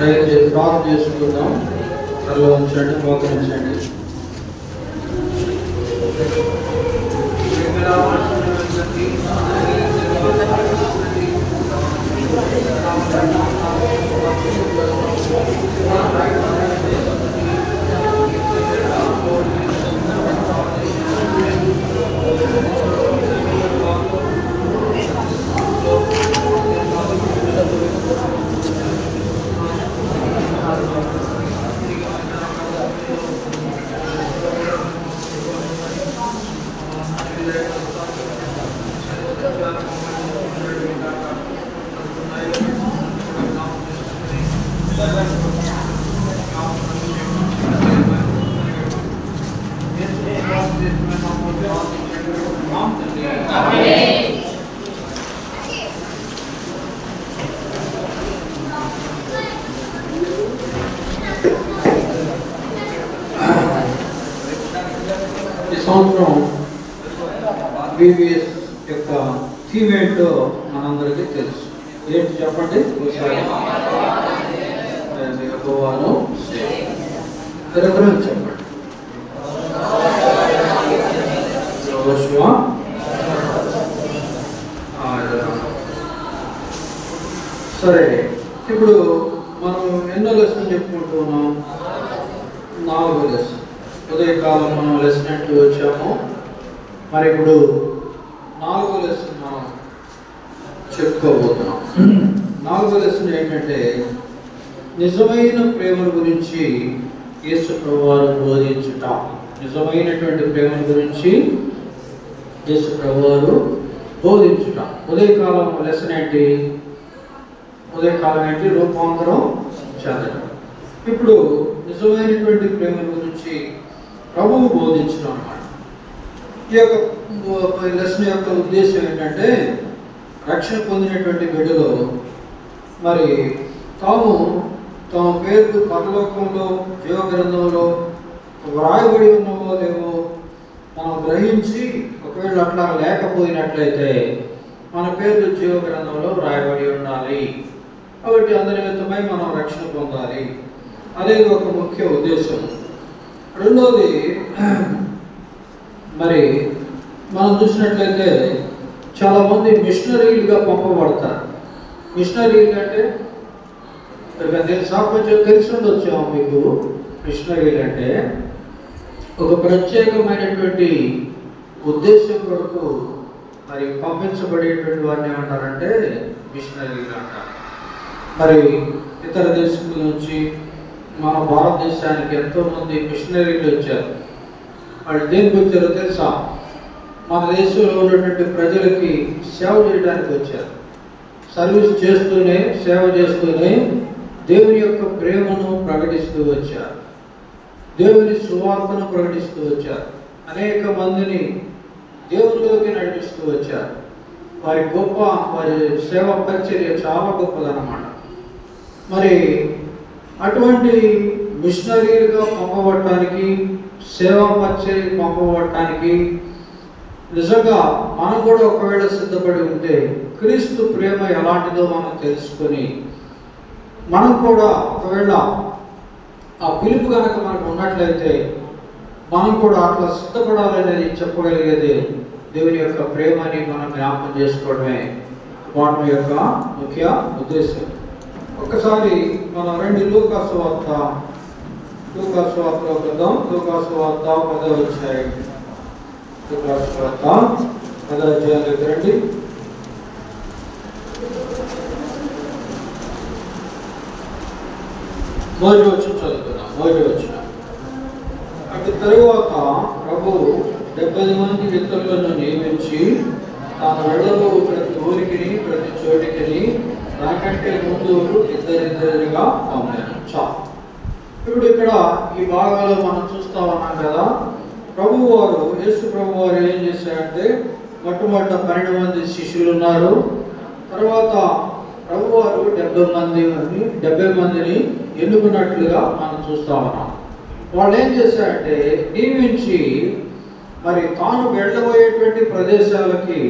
దయచేసి ప్రార్థన చేసుకుందాం. తలలో ఉంచండి, మోకరించండి. ఈ సంవత్సరం బీబీఎస్ యొక్క థీమ్ ఏంటో మనందరికీ తెలుసు. ఏంటి చెప్పండి ఒకసారి. చెప్పండి. సరే, ఇప్పుడు మనం ఎన్నో లెసన్ చెప్పుకుంటూ ఉన్నాం? 4వ లెసన్. ఉదయకాలం మనం లెసన్ అంటూ వచ్చాము. మరి ఇప్పుడు 4వ లెసన్ మనం చెప్పుకోబోతున్నాం. 4వ లెసన్ ఏంటంటే నిజమైన ప్రేమ గురించి యేసు ప్రభువారు బోధించుట. నిజమైనటువంటి ప్రేమ గురించి యేసు ప్రభువారు బోధించుట. ఉదయకాలం లెసన్ ఏంటి? ఉదయకాలం ఏంటి? రూపాంతరం చెందడం. ఇప్పుడు నిజమైనటువంటి ప్రేమ గురించి ప్రభువు బోధించడం అన్నమాట. ఈ యొక్క లెసన్ యొక్క ఉద్దేశం ఏంటంటే రక్షణ పొందినటువంటి బిడ్డలు మరి తమ పేర్లు పరలోకంలో జీవ గ్రంథంలో వ్రాయబడి ఉన్నవో లేవో మనం గ్రహించి, ఒకవేళ అట్లా లేకపోయినట్లయితే మన పేర్లు జీవ గ్రంథంలో వ్రాయబడి ఉండాలి. కాబట్టి అందరి నిమిత్తమై మనం రక్షణ పొందాలి అనేది ఒక ముఖ్య ఉద్దేశం. రెండోది, మరి మనం చూసినట్లయితే చాలామంది మిషనరీలుగా పంపబడతారు. మిషనరీలు అంటే తెలుసా? కొంచెం తెలిసి ఉండొచ్చు మీకు. మిషనరీలు అంటే ఒక ప్రత్యేకమైనటువంటి ఉద్దేశం కొరకు మరి పంపించబడేటువంటి వారిని ఏమంటారంటే మిషనరీలు అంటారు. మరి ఇతర దేశం నుంచి మన భారతదేశానికి ఎంతోమంది మిషనరీలు వచ్చారు. వాళ్ళు దేనికి వచ్చారో తెలుసా? మన దేశంలో ఉన్నటువంటి ప్రజలకి సేవ చేయడానికి వచ్చారు. సర్వీస్ చేస్తూనే, సేవ చేస్తూనే దేవుని యొక్క ప్రేమను ప్రకటిస్తూ వచ్చారు. దేవుని సువార్తను ప్రకటిస్తూ వచ్చారు. అనేక మందిని దేవునిలోకి నడిపిస్తూ వచ్చారు. వారి సేవ పరిచర్య చాలా గొప్పదన్నమాట. మరి అటువంటి మిషనరీలుగా పంపబడటానికి, సేవా పరిచర్యకు పంపబడటానికి నిజంగా మనం కూడా ఒకవేళ సిద్ధపడి ఉంటే, క్రీస్తు ప్రేమ ఎలాంటిదో మనం తెలుసుకొని మనం కూడా ఒకవేళ ఆ పిలుపు కనుక మనకు ఉన్నట్లయితే మనం కూడా అట్లా సిద్ధపడాలనేది చెప్పగలిగేది దేవుని యొక్క ప్రేమని మనం జ్ఞాపకం చేసుకోవడమే వాటి యొక్క ముఖ్య ఉద్దేశం. ఒకసారి మనం లూకాసు వార్తలోకి వద్దాం. లూకాసు వార్త 10వ అధ్యాయం. లూకాసు వార్త 10వ అధ్యాయంలోకి రండి. మొదటి వచనం చదువుతున్నాం. మొదటి వచనం. అటు తరువాత ప్రభువు 70 మంది వ్యక్తులను నియమించి తాను వెళ్ళబో ప్రతి ఊరికి, ప్రతి చోటికి నాకంటే ముందు ఇద్దరిద్దరుగా పంపాను. ఇప్పుడు ఇక్కడ ఈ భాగాలు మనం చూస్తా ఉన్నాం కదా. యేసు ప్రభు వారు ఏం చేశారంటే మొట్టమొదట 12 మంది శిష్యులు ఉన్నారు. తర్వాత ప్రభువారు 70 మందిని ఎన్నుకున్నట్లుగా మనం చూస్తా ఉన్నాం. వాళ్ళు ఏం చేశారంటే నియమించి మరి తాను వెళ్ళబోయేటువంటి ప్రదేశాలకి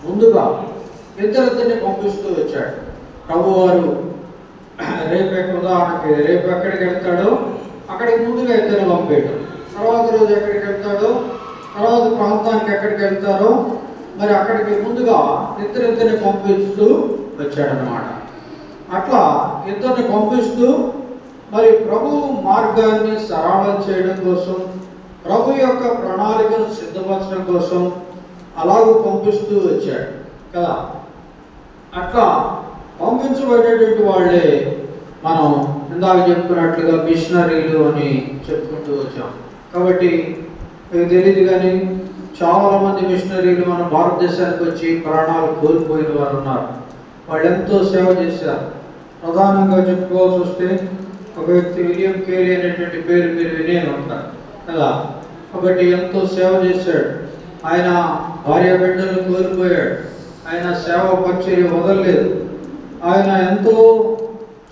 ముందుగా ఇద్దరిద్దరిని పంపిస్తూ వచ్చాడు. ప్రభువారు ఉదాహరణకి రేపు ఎక్కడికి వెళ్తాడో అక్కడికి ముందుగా ఇద్దరు పంపేయటం, తర్వాత రోజు ఎక్కడికి వెళ్తాడో తర్వాత ప్రాంతానికి ఎక్కడికి వెళ్తారో మరి అక్కడికి ముందుగా ఇద్దరిని పంపిస్తూ వచ్చాడనమాట. అట్లా ఇద్దరిని పంపిస్తూ మరి ప్రభు మార్గాన్ని సరళం చేయడం కోసం, ప్రభు యొక్క ప్రణాళికను సిద్ధపరచడం కోసం అలాగూ పంపిస్తూ వచ్చాడు కదా. అట్లా పంపించబడేటువంటి వాళ్ళే మనం ఇందాక చెప్పుకున్నట్లుగా మిషనరీలు అని చెప్పుకుంటూ వచ్చాం. కాబట్టి మీకు తెలియదు కానీ చాలామంది మిషనరీలు మన భారతదేశానికి వచ్చి ప్రాణాలు కోల్పోయిన వారు ఉన్నారు. వాళ్ళు ఎంతో సేవ చేశారు. ప్రధానంగా చెప్పుకోవాల్సి వస్తే ఒక వ్యక్తి విలియం కేరీ అనేటువంటి పేరు మీరు వినే ఉంటారు కదా. కాబట్టి ఎంతో సేవ చేశాడు. ఆయన భార్య బిడ్డలు కోల్పోయాడు. ఆయన సేవ పరిచర్య వదలలేదు. ఆయన ఎంతో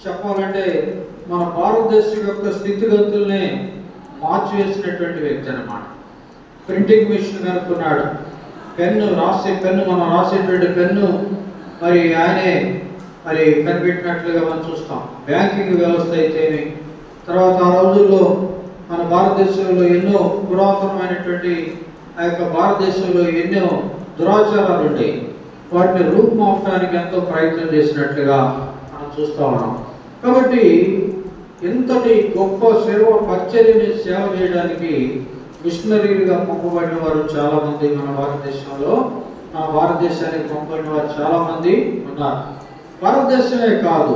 చెప్పాలంటే మన భారతదేశం యొక్క స్థితిగతుల్ని మార్చివేసినటువంటి వ్యక్తి అన్నమాట. Printing machine కనుక్కున్నాడు. పెన్ను మనం రాసేటువంటి పెన్ను మరి ఆయనే మరి కనిపెట్టినట్లుగా మనం చూస్తాం. బ్యాంకింగ్ వ్యవస్థ అయితేనే, తర్వాత ఆ రోజుల్లో మన భారతదేశంలో ఎన్నో పురాతనమైనటువంటి ఆ యొక్క భారతదేశంలో ఎన్నో దురాచారాలు ఉండేవి. వాటిని రూపుమాపడానికి ఎంతో ప్రయత్నం చేసినట్లుగా మనం చూస్తూ ఉన్నాం. కాబట్టి ఇంతటి గొప్ప పరిచర్యని సేవ చేయడానికి మిషనరీలుగా పంపబడిన వారు చాలామంది మన భారతదేశానికి పంపబడిన వారు చాలామంది ఉన్నారు. భారతదేశమే కాదు,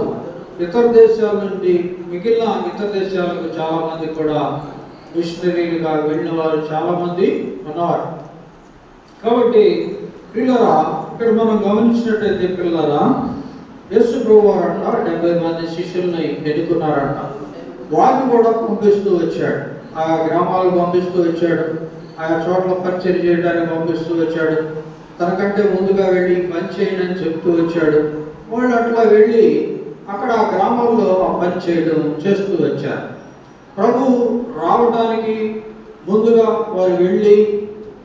ఇతర దేశాల నుండి మిగిలిన ఇతర దేశాలకు చాలామంది కూడా మిషనరీలుగా వెళ్ళిన వారు చాలామంది ఉన్నారు. కాబట్టి పిల్లరా, ఇక్కడ మనం గమనించినట్టయితే పిల్లరా, యేసు ప్రభువు వారంట 70 మంది శిష్యుల్ని ఎన్నుకున్నారంట. వారిని కూడా పంపిస్తూ వచ్చాడు. ఆయా గ్రామాలకు పంపిస్తూ వచ్చాడు. ఆయా చోట్ల పరిచయం చేయడానికి పంపిస్తూ వచ్చాడు. తనకంటే ముందుగా వెళ్ళి పని చేయండి అని చెప్తూ వచ్చాడు. వాళ్ళు అట్లా వెళ్ళి అక్కడ ఆ గ్రామాల్లో ఆ పని చేయడం చేస్తూ వచ్చారు. ప్రభు రావడానికి ముందుగా వారు వెళ్ళి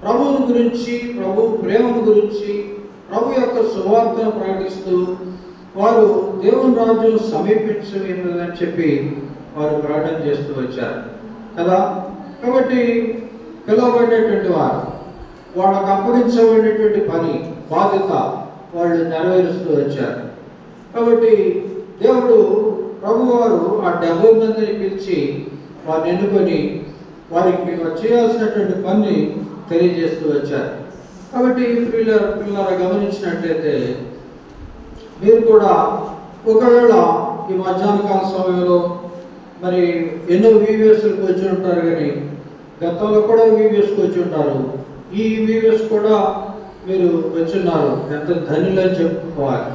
ప్రభువుని గురించి, ప్రభు ప్రేమను గురించి, ప్రభు యొక్క సువార్తను ప్రకటిస్తూ వారు దేవుని రాజ్యం సమీపించని చెప్పి వారు ప్రకటన చేస్తూ వచ్చారు కదా. కాబట్టి పిలువబడినటువంటి వారు వాళ్ళకు అప్పగించబడినటువంటి పని బాధ్యత వాళ్ళు నెరవేరుస్తూ వచ్చారు. కాబట్టి దేవుడు ప్రభువారు ఆ 70 మందిని పిలిచి వారిని ఎన్నుకొని వారికి చేయాల్సినటువంటి పని తెలియజేస్తూ వచ్చారు. కాబట్టి పిల్లల గమనించినట్లయితే మీరు కూడా ఒకవేళ ఈ మధ్యాహ్న కాల సమయంలో మరి ఎన్నో వీవిఎస్లకు వచ్చి ఉంటారు, కానీ గతంలో కూడా వీవిఎస్కి వచ్చి ఉంటారు. ఈ వీవిఎస్ కూడా మీరు వచ్చున్నారు, ఎంత ధన్యులు అని చెప్పుకోవాలి.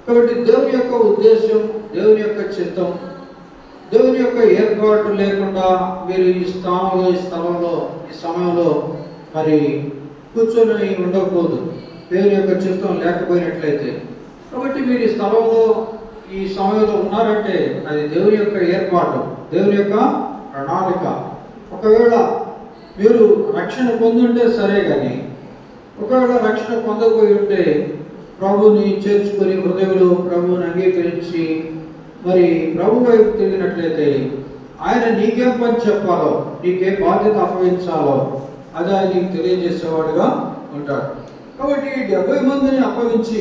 కాబట్టి దేవుని యొక్క ఉద్దేశం, దేవుని యొక్క చిత్తం, దేవుని యొక్క ఏర్పాటు లేకుండా మీరు ఈ స్థలంలో ఈ సమయంలో మరి కూర్చొని ఉండకూడదు, దేవుని యొక్క చిత్తం లేకపోయినట్లయితే. కాబట్టి మీరు ఈ స్థలంలో ఈ సమయంలో ఉన్నారంటే అది దేవుని యొక్క ఏర్పాటు, దేవుని యొక్క ప్రణాళిక. ఒకవేళ మీరు రక్షణ పొందుంటే సరే, కానీ ఒకవేళ రక్షణ పొందకపోయి ఉంటే ప్రభుని చేర్చుకొని హృదయంలో ప్రభువుని అంగీకరించి మరి ప్రభు వైపు తిరిగినట్లయితే ఆయన నీకేం పని చెప్పాలో, నీకేం బాధ్యత అప్పగించాలో అది ఆయన నీకు తెలియజేసేవాడుగా ఉంటాడు. కాబట్టి 70 మందిని అప్పగించి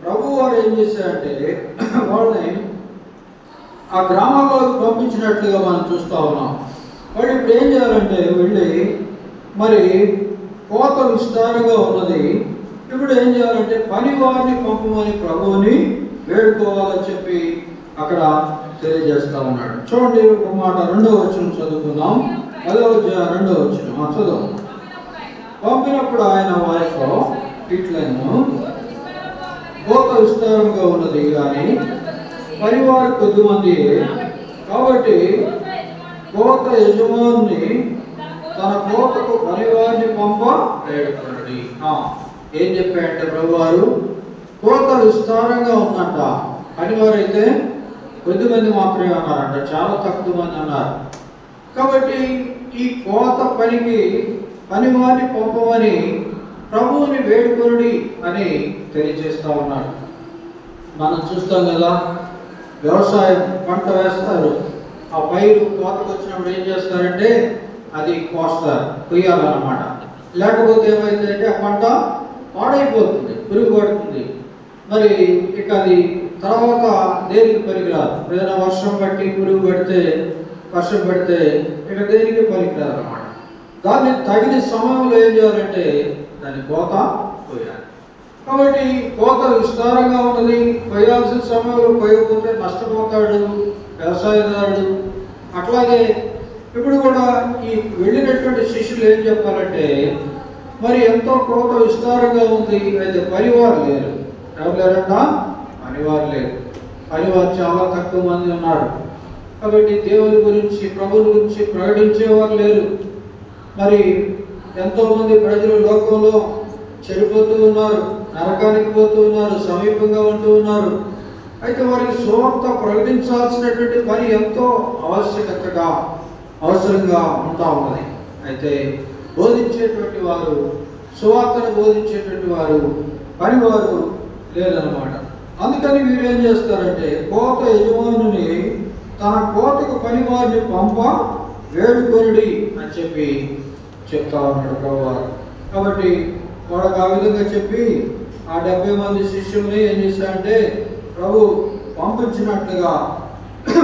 ప్రభు వారు ఏం చేశారంటే వాళ్ళని ఆ గ్రామాల్లోకి పంపించినట్లుగా మనం చూస్తూ ఉన్నాం. వాళ్ళు ఇప్పుడు ఏం చేయాలంటే వెళ్ళి మరి కోత విస్తారంగా ఉన్నది, ఇప్పుడు ఏం చేయాలంటే పని వారిని పంపమని ప్రభువుని వేడుకోవాలని చెప్పి అక్కడ తెలియజేస్తా ఉన్నాడు. చూడండి ఒక మాట 2వ వచనం చదువుకుందాం. 2వ వచనం చదువు. పంపినప్పుడు ఆయన వారితో ఇట్లను కోత విస్తారంగా ఉన్నది కానీ పరివారు కొద్దిమంది, కాబట్టి కోత యజమాని తన కోతకు పనివారిని పంప వేడుకున్నది. ఏం చెప్పాయంటే ప్రభువారు కోత విస్తారంగా ఉందంట, పనివారు అయితే కొద్దిమంది మాత్రమే అన్నారంట, చాలా తక్కువ మంది అన్నారు. కాబట్టి ఈ కోత పనికి పనివారిని పంపమని ప్రభువుని వేడుకొనుడి అని తెలియజేస్తా ఉన్నాడు. మనం చూస్తాం కదా, వ్యవసాయం పంట వేస్తారు, ఆ పైరు కోతకు వచ్చినప్పుడు ఏం చేస్తారంటే అది కోస్తారు, కొయ్యాలన్నమాట. లేకపోతే ఏమైందంటే ఆ పంట పాడైపోతుంది, పురుగు పడుతుంది. మరి ఇక అది తర్వాత దేనికి పనికిరాదు. ఏదైనా వర్షం పట్టి పురుగు పడితే, వర్షం పడితే ఇక దేనికి పనికిరాదు అన్నమాట. దాన్ని తగిన సమయంలో ఏం చేయాలంటే దాన్ని కోత కొయ్యాలి. కాబట్టి కోత విస్తారంగా ఉన్నది, కొయ్యాల్సిన సమయంలో కొయ్యకపోతే నష్టపోతాడు వ్యవసాయదారుడు. అట్లాగే ఇప్పుడు కూడా ఈ వెళ్ళినటువంటి శిష్యులు ఏం చెప్పాలంటే, మరి ఎంతో కోత విస్తారంగా ఉంది, అయితే పనివారు లేరు. ఎవరు లేరన్నా? పనివారు లేరు. పనివారు చాలా తక్కువ మంది ఉన్నారు. కాబట్టి దేవుని గురించి, ప్రభుని గురించి ప్రకటించేవారు లేరు. మరి ఎంతోమంది ప్రజలు లోకంలో చెడిపోతూ ఉన్నారు, నరకానికి పోతూ ఉన్నారు, సమీపంగా ఉంటూ ఉన్నారు. అయితే వారికి సువార్త ప్రకటించాల్సినటువంటి పని ఎంతో అవసరంగా ఉంటా ఉన్నది. అయితే బోధించేటువంటి వారు, సువార్తను బోధించేటువంటి వారు, పనివారు లేదన్నమాట. అందుకని వీరు ఏం చేస్తారంటే, కోత యజమానుని తన కోతకు పనివారిని పంప వేడుకొనుడి అని చెప్పి చెప్తా ఉన్నాడు ప్రభువారు. కాబట్టి వాడు ఆ విధంగా చెప్పి ఆ 70 మంది శిష్యుల్ని ఏం చేశారంటే ప్రభు పంపించినట్లుగా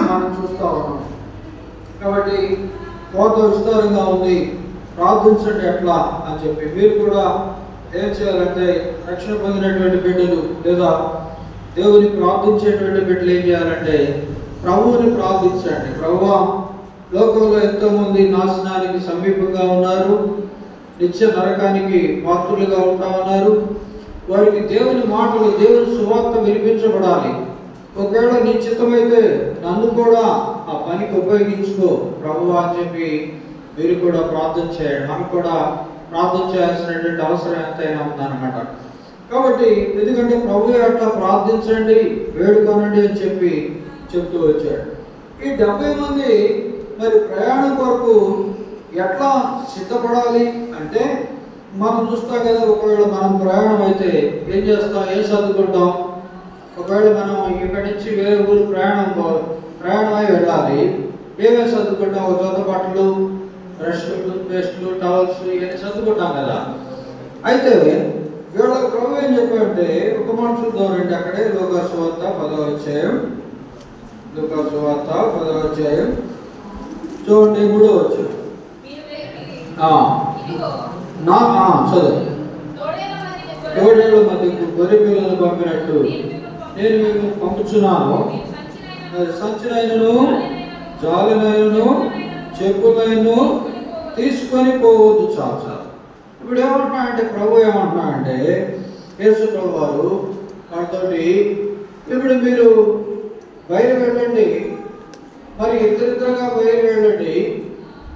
మనం చూస్తా ఉన్నాం. కాబట్టి కోత విస్తారంగా ఉంది, ప్రార్థించండి ఎట్లా అని చెప్పి. మీరు కూడా ఏం చేయాలంటే, రక్షణ పొందినటువంటి బిడ్డలు లేదా దేవుని ప్రార్థించేటువంటి బిడ్డలు ఏం చేయాలంటే ప్రభువుని ప్రార్థించండి. ప్రభువా, లోకంలో ఎంతోమంది నాశనానికి సమీపంగా ఉన్నారు, నిత్య నరకానికి పాత్రులుగా ఉంటా ఉన్నారు. వారికి దేవుని మాటలు, దేవుని సువార్త వినిపించబడాలి. ఒకవేళ నీ చిత్తమైతే నన్ను కూడా ఆ పనికి ఉపయోగించుకో ప్రభువా అని చెప్పి మీరు కూడా ప్రార్థన చేయండి. మనకు కూడా ప్రార్థన చేయాల్సినటువంటి అవసరం ఎంతైనా ఉందన్నమాట. కాబట్టి ఎందుకంటే ప్రభు అట్లా ప్రార్థించండి, వేడుకోనండి అని చెప్పి చెప్తూ వచ్చాడు. ఈ 70 మంది మరి ప్రయాణం కొరకు ఎట్లా సిద్ధపడాలి అంటే, మనం చూస్తాం కదా, ఒకవేళ మనం ప్రయాణం అయితే ఏం చేస్తాం, ఏం సర్దుకుంటాం. ఒకవేళ మనం ఇక్కడి నుంచి వేరే ఊరు ప్రయాణమై వెళ్ళాలి, ఏమేమి సర్దుకుంటాం? ఒక జత బట్టలు, బ్రష్లు, టూత్పేస్ట్లు, టవల్స్ ఇవన్నీ సర్దుకుంటాం కదా. అయితే వీళ్ళకి ప్రభు ఏం చెప్పారంటే, ఒక మాట చూద్దామంటే అక్కడే లూకాసు సువార్త 10వ అధ్యాయం, లూకాసు సువార్త 10వ అధ్యాయం చూడండి, 3వ వచనం. చదువు. తోడేళ్ల మధ్యకు గొర్రె పిల్లలను పంపినట్టు నేను మీకు పంపుచున్నాను. సంచినైనను, జాలినైనను, చెప్పులైనను తీసుకొని పోవద్దు. చాలు. ఇప్పుడు ఏమంటున్నాడంటే ప్రభు ఏమంటున్నాడంటే, యేసు ప్రభు వారు వాటితోటి, ఇప్పుడు మీరు బయలు వెళ్ళండి, మరి ఇద్దరిద్దరుగా బయలు వెళ్ళండి,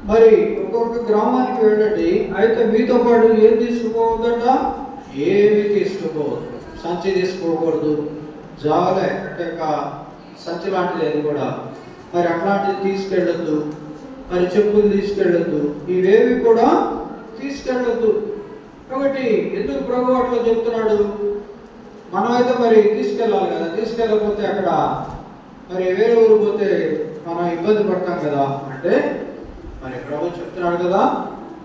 మరి ఒక్కొక్క గ్రామానికి వెళ్ళండి. అయితే మీతో పాటు ఏం తీసుకుపోవద్దట? ఏమి తీసుకుపోవద్దు. సంచి తీసుకోకూడదు, జాలే అంటే సంచి లాంటిది అది కూడా, మరి అట్లాంటిది తీసుకెళ్ళొద్దు, మరి చెప్పులు తీసుకెళ్ళొద్దు, ఇవేవి కూడా తీసుకెళ్ళొద్దు. కాబట్టి ఎందుకు ప్రభు అట్లా చెప్తున్నాడు? మనమైతే మరి తీసుకెళ్ళాలి కదా, తీసుకెళ్ళకపోతే అక్కడ మరి వేరే ఊరు పోతే మనం ఇబ్బంది పడతాం కదా. అంటే మరి ప్రభు చెప్తున్నాడు కదా,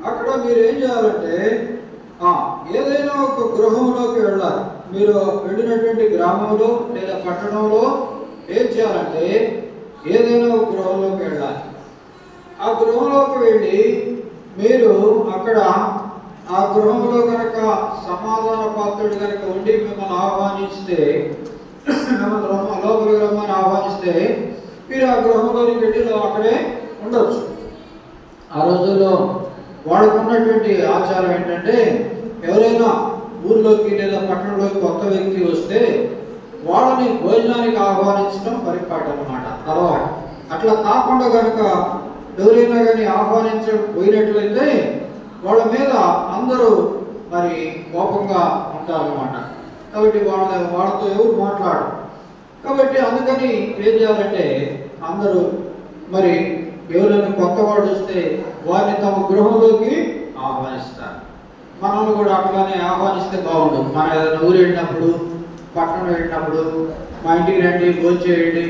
అక్కడ మీరు ఏం చేయాలంటే ఏదైనా ఒక గృహంలోకి వెళ్ళాలి. మీరు వెళ్ళినటువంటి గ్రామంలో లేదా పట్టణంలో ఏం చేయాలంటే ఏదైనా ఒక గృహంలోకి వెళ్ళాలి. ఆ గృహంలోకి వెళ్ళి మీరు అక్కడ ఆ గృహంలో కనుక సమాధాన పాత్రుడు కనుక ఉండి మిమ్మల్ని ఆహ్వానిస్తే, మిమ్మల్ని లోపలికి రమ్మని ఆహ్వానిస్తే మీరు ఆ గృహంలోకి వెళ్ళి అక్కడే ఉండొచ్చు. ఆ రోజుల్లో వాడుకున్నటువంటి ఆచారం ఏంటంటే, ఎవరైనా ఊర్లోకి లేదా పట్టణంలోకి కొత్త వ్యక్తి వస్తే వాళ్ళని భోజనానికి ఆహ్వానించడం పరిపాటు అన్నమాట, అలవాటు. అట్లా కాకుండా కనుక ఎవరైనా కానీ ఆహ్వానించకపోయినట్లయితే వాళ్ళ మీద అందరూ మరి కోపంగా ఉంటారన్నమాట. కాబట్టి వాళ్ళతో ఎవరు మాట్లాడరు. కాబట్టి అందుకని ఏం చేయాలంటే అందరూ మరి ఎవరైనా కొత్త వాడు వస్తే వారిని తమ గృహంలోకి ఆహ్వానిస్తారు. మనల్ని కూడా అట్లానే ఆహ్వానిస్తే బాగుండు. మన ఏదైనా ఊరు వెళ్ళినప్పుడు, పట్టణం వెళ్ళినప్పుడు మా ఇంటికి రండి, భోజనం చేయండి,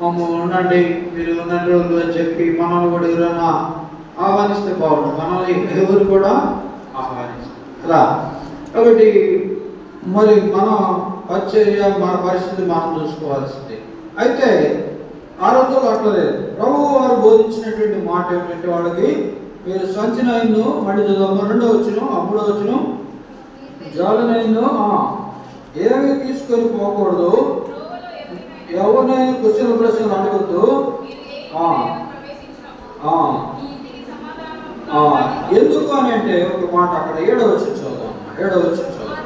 మమ్మల్ని ఉండండి, మీరు ఉన్న రోజులు అని చెప్పి మనల్ని కూడా ఎవరైనా ఆహ్వానిస్తే బాగుంటుంది. మనల్ని ఎవరు కూడా ఆహ్వానిస్తారు అలా. కాబట్టి మరి మన పరిచర్య, మన పరిస్థితి మనం చూసుకోవాల్సింది. అయితే ఆ రోజుల్లో అట్లా లేదు. ప్రభువు వారు బోధించినటువంటి మాట ఏమిటంటే వాళ్ళకి, మీరు సంచినైన్ను మళ్ళీ చదువు 2వ వచనం, 3వ వచనం, జాలనైన్ను ఏమీ తీసుకొని పోకూడదు, ఎవరినైనా ప్రశ్నలు అడగద్దు. ఎందుకు అని అంటే ఒక మాట అక్కడ 7వ వచనం చదువుదాం. 7వ వచనం చదువుదాం.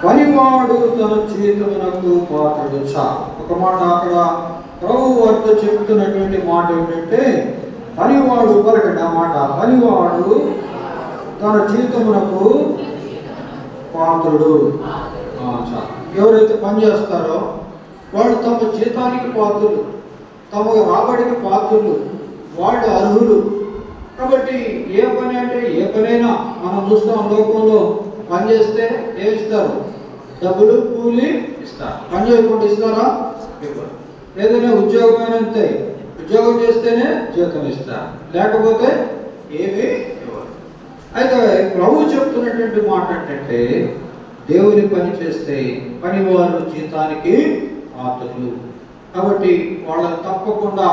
పనివాడు తన జీతమునకు పాత్రుడు. ఒక మాట అక్కడ ప్రభు వారితో చెప్తున్నటువంటి మాట ఏమిటంటే, పనివాడు పలకండి ఆ మాట, పనివాడు తన జీతమునకు పాత్రుడు. ఎవరైతే పని చేస్తారో వాళ్ళు తమ జీతానికి పాత్రులు, తమ రాబడికి పాత్రులు, వాళ్ళు అర్హులు. కాబట్టి ఏ పని అంటే ఏ పనైనా మనం చూస్తాం, లోకంలో పని చేస్తే ఏమిస్తారు? డబ్బులు, కూలి ఇస్తారు. పని చేయకుండా ఇస్తారా? ఏదైనా ఉద్యోగమైన అంతే, ఉద్యోగం చేస్తేనే జీతం ఇస్తారు, లేకపోతే ఏమీ ఇవ్వరు. అయితే ప్రభు చెప్తున్నటువంటి మాట ఏంటంటే, దేవుని పని చేస్తే పనివారు జీతానికి పాత్రులు. కాబట్టి వాళ్ళని తప్పకుండా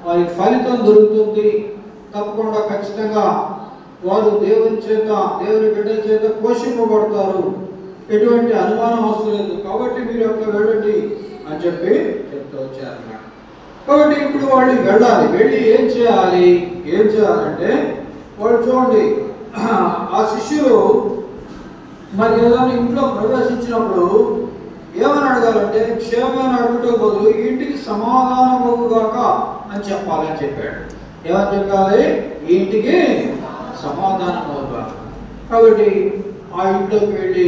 వారికి ఫలితం దొరుకుతుంది. తప్పకుండా ఖచ్చితంగా వారు దేవుని చేత, దేవుని బిడ్డల చేత పోషింపబడతారు. ఎటువంటి అనుమానం అవసరం లేదు. కాబట్టి మీరు అక్కడ వెళ్ళండి అని చెప్పి చెప్తూ వచ్చారన్నమాట. కాబట్టి ఇప్పుడు వాళ్ళు వెళ్ళాలి. వెళ్ళి ఏం చేయాలంటే వాళ్ళు చూడండి, ఆ శిష్యులు మరి ఏదైనా ఇంట్లో ప్రవేశించినప్పుడు ఏమని అడగాలంటే, క్షేమమైన అడుగుతో బదులు ఇంటికి సమాధానమగుగాక అని చెప్పాలని చెప్పాడు. ఏమని చెప్పాలి? ఇంటికి సమాధానమగుగాక. కాబట్టి ఆ ఇంట్లోకి వెళ్ళి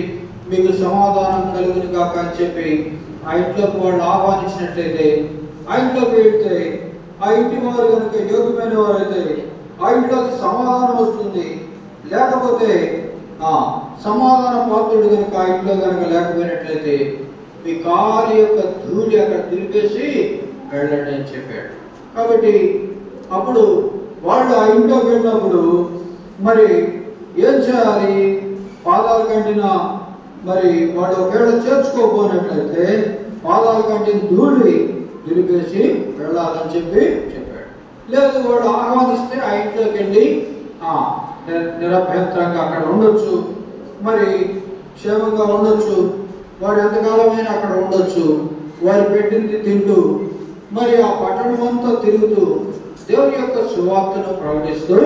మీకు సమాధానం కలుగును కాక అని చెప్పి ఆ ఇంట్లోకి వాళ్ళు ఆహ్వానించినట్లయితే, ఆ ఇంట్లోకి వెళ్తే ఆ ఇంటి వారు కనుక యోగ్యమైన వారైతే ఆ ఇంట్లోకి సమాధానం వస్తుంది. లేకపోతే సమాధాన పాత్రుడు కనుక ఆ ఇంట్లో కనుక లేకపోయినట్లయితే మీ కాలి యొక్క ధూళి అక్కడ దులిపేసి వెళ్ళండి అని చెప్పాడు. కాబట్టి అప్పుడు వాళ్ళు ఆ ఇంట్లోకి వెళ్ళినప్పుడు మరి ఏం చేయాలి? పాదాల కంటిన మరి వాడు ఒకవేళ చేర్చుకోపోయినట్లయితే పాదాల కంటిన ధూళి దులిపేసి వెళ్ళాలని చెప్పి చెప్పాడు. లేదు వాడు ఆహ్వానిస్తే ఆ ఇంట్లోకి వెళ్ళి నిరభ్యంతరంగా అక్కడ ఉండొచ్చు, మరి క్షేమంగా ఉండొచ్చు, వాడు ఎంతకాలమైనా అక్కడ ఉండొచ్చు, వారు పెట్టింది తింటూ మరి ఆ పట్టణం అంతా తిరుగుతూ దేవుని యొక్క సువార్తను ప్రకటిస్తూ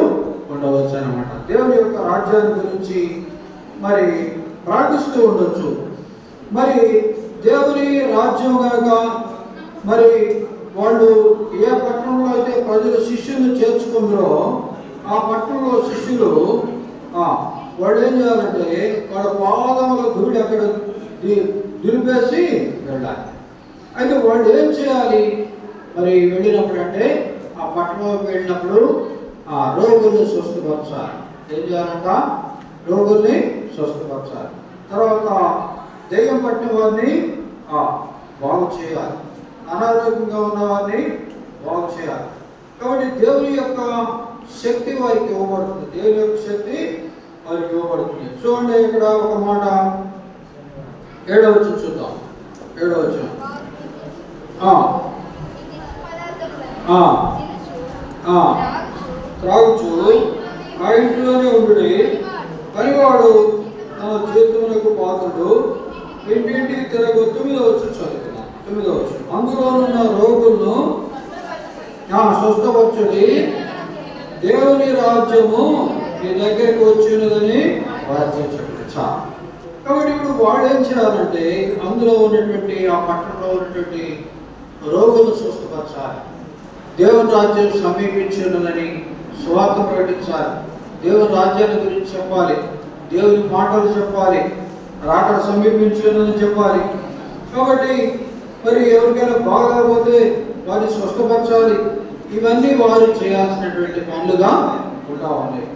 ఉండవచ్చు అన్నమాట. దేవుని యొక్క రాజ్యాన్ని గురించి మరి ప్రార్థిస్తూ ఉండొచ్చు. మరి దేవుని రాజ్యం కనుక మరి వాళ్ళు ఏ పట్టణంలో అయితే ప్రజలు శిష్యులను చేర్చుకున్నారో ఆ పట్టణంలో శిష్యులు వాళ్ళు ఏం చేయాలంటే వాళ్ళ పాదముల ధూళి అక్కడ దులిపేసి వెళ్ళాలి. అయితే వాళ్ళు ఏం చేయాలి? మరి వెళ్ళినప్పుడు అంటే ఆ పట్టణంలోకి వెళ్ళినప్పుడు ఆ రోగుల్ని స్వస్థపరచాలి. ఏం చేయాలంట? రోగుల్ని స్వస్థపరచాలి. తర్వాత దెయ్యం పట్టిన వారిని బాగు చేయాలి, అనారోగ్యంగా ఉన్న వారిని బాగు చేయాలి. కాబట్టి దేవుని యొక్క శక్తి వారికి ఇవ్వబడుతుంది. దేవుని యొక్క శక్తి వారికి ఇవ్వబడుతుంది. చూడండి ఇక్కడ ఒక మాట 7వ వచనం చూద్దాం. 7వ వచనం, త్రాగుచు ఆ ఇంట్లోనే ఉండి పనివాడు తన జీతమునకు పాత్రుడు ఇంటింటికి తిరగ. 9వ వచనం చదువుతున్నాం. 9వ వచనం, అందులోనున్న రోగులను స్వస్థపరచుడి, దేవుని రాజ్యము మీ దగ్గరికి వచ్చినదని వారు చెప్పారు. కాబట్టి ఇప్పుడు వాళ్ళు ఏం చేయాలంటే అందులో ఉన్నటువంటి ఆ పట్టణంలో ఉన్నటువంటి రోగులను స్వస్థపరచాలి, దేవుని రాజ్యం సమీపించినదని సువార్త ప్రకటించాలి, దేవుని రాజ్యాన్ని గురించి చెప్పాలి, దేవుని మాటలు చెప్పాలి, రాకడ సమీపించినదని చెప్పాలి. కాబట్టి మరి ఎవరికైనా బాగాపోతే వారిని స్వస్థపరచాలి. ఇవన్నీ వారు చేయాల్సినటువంటి పనులుగా ఉంటా ఉన్నాయి.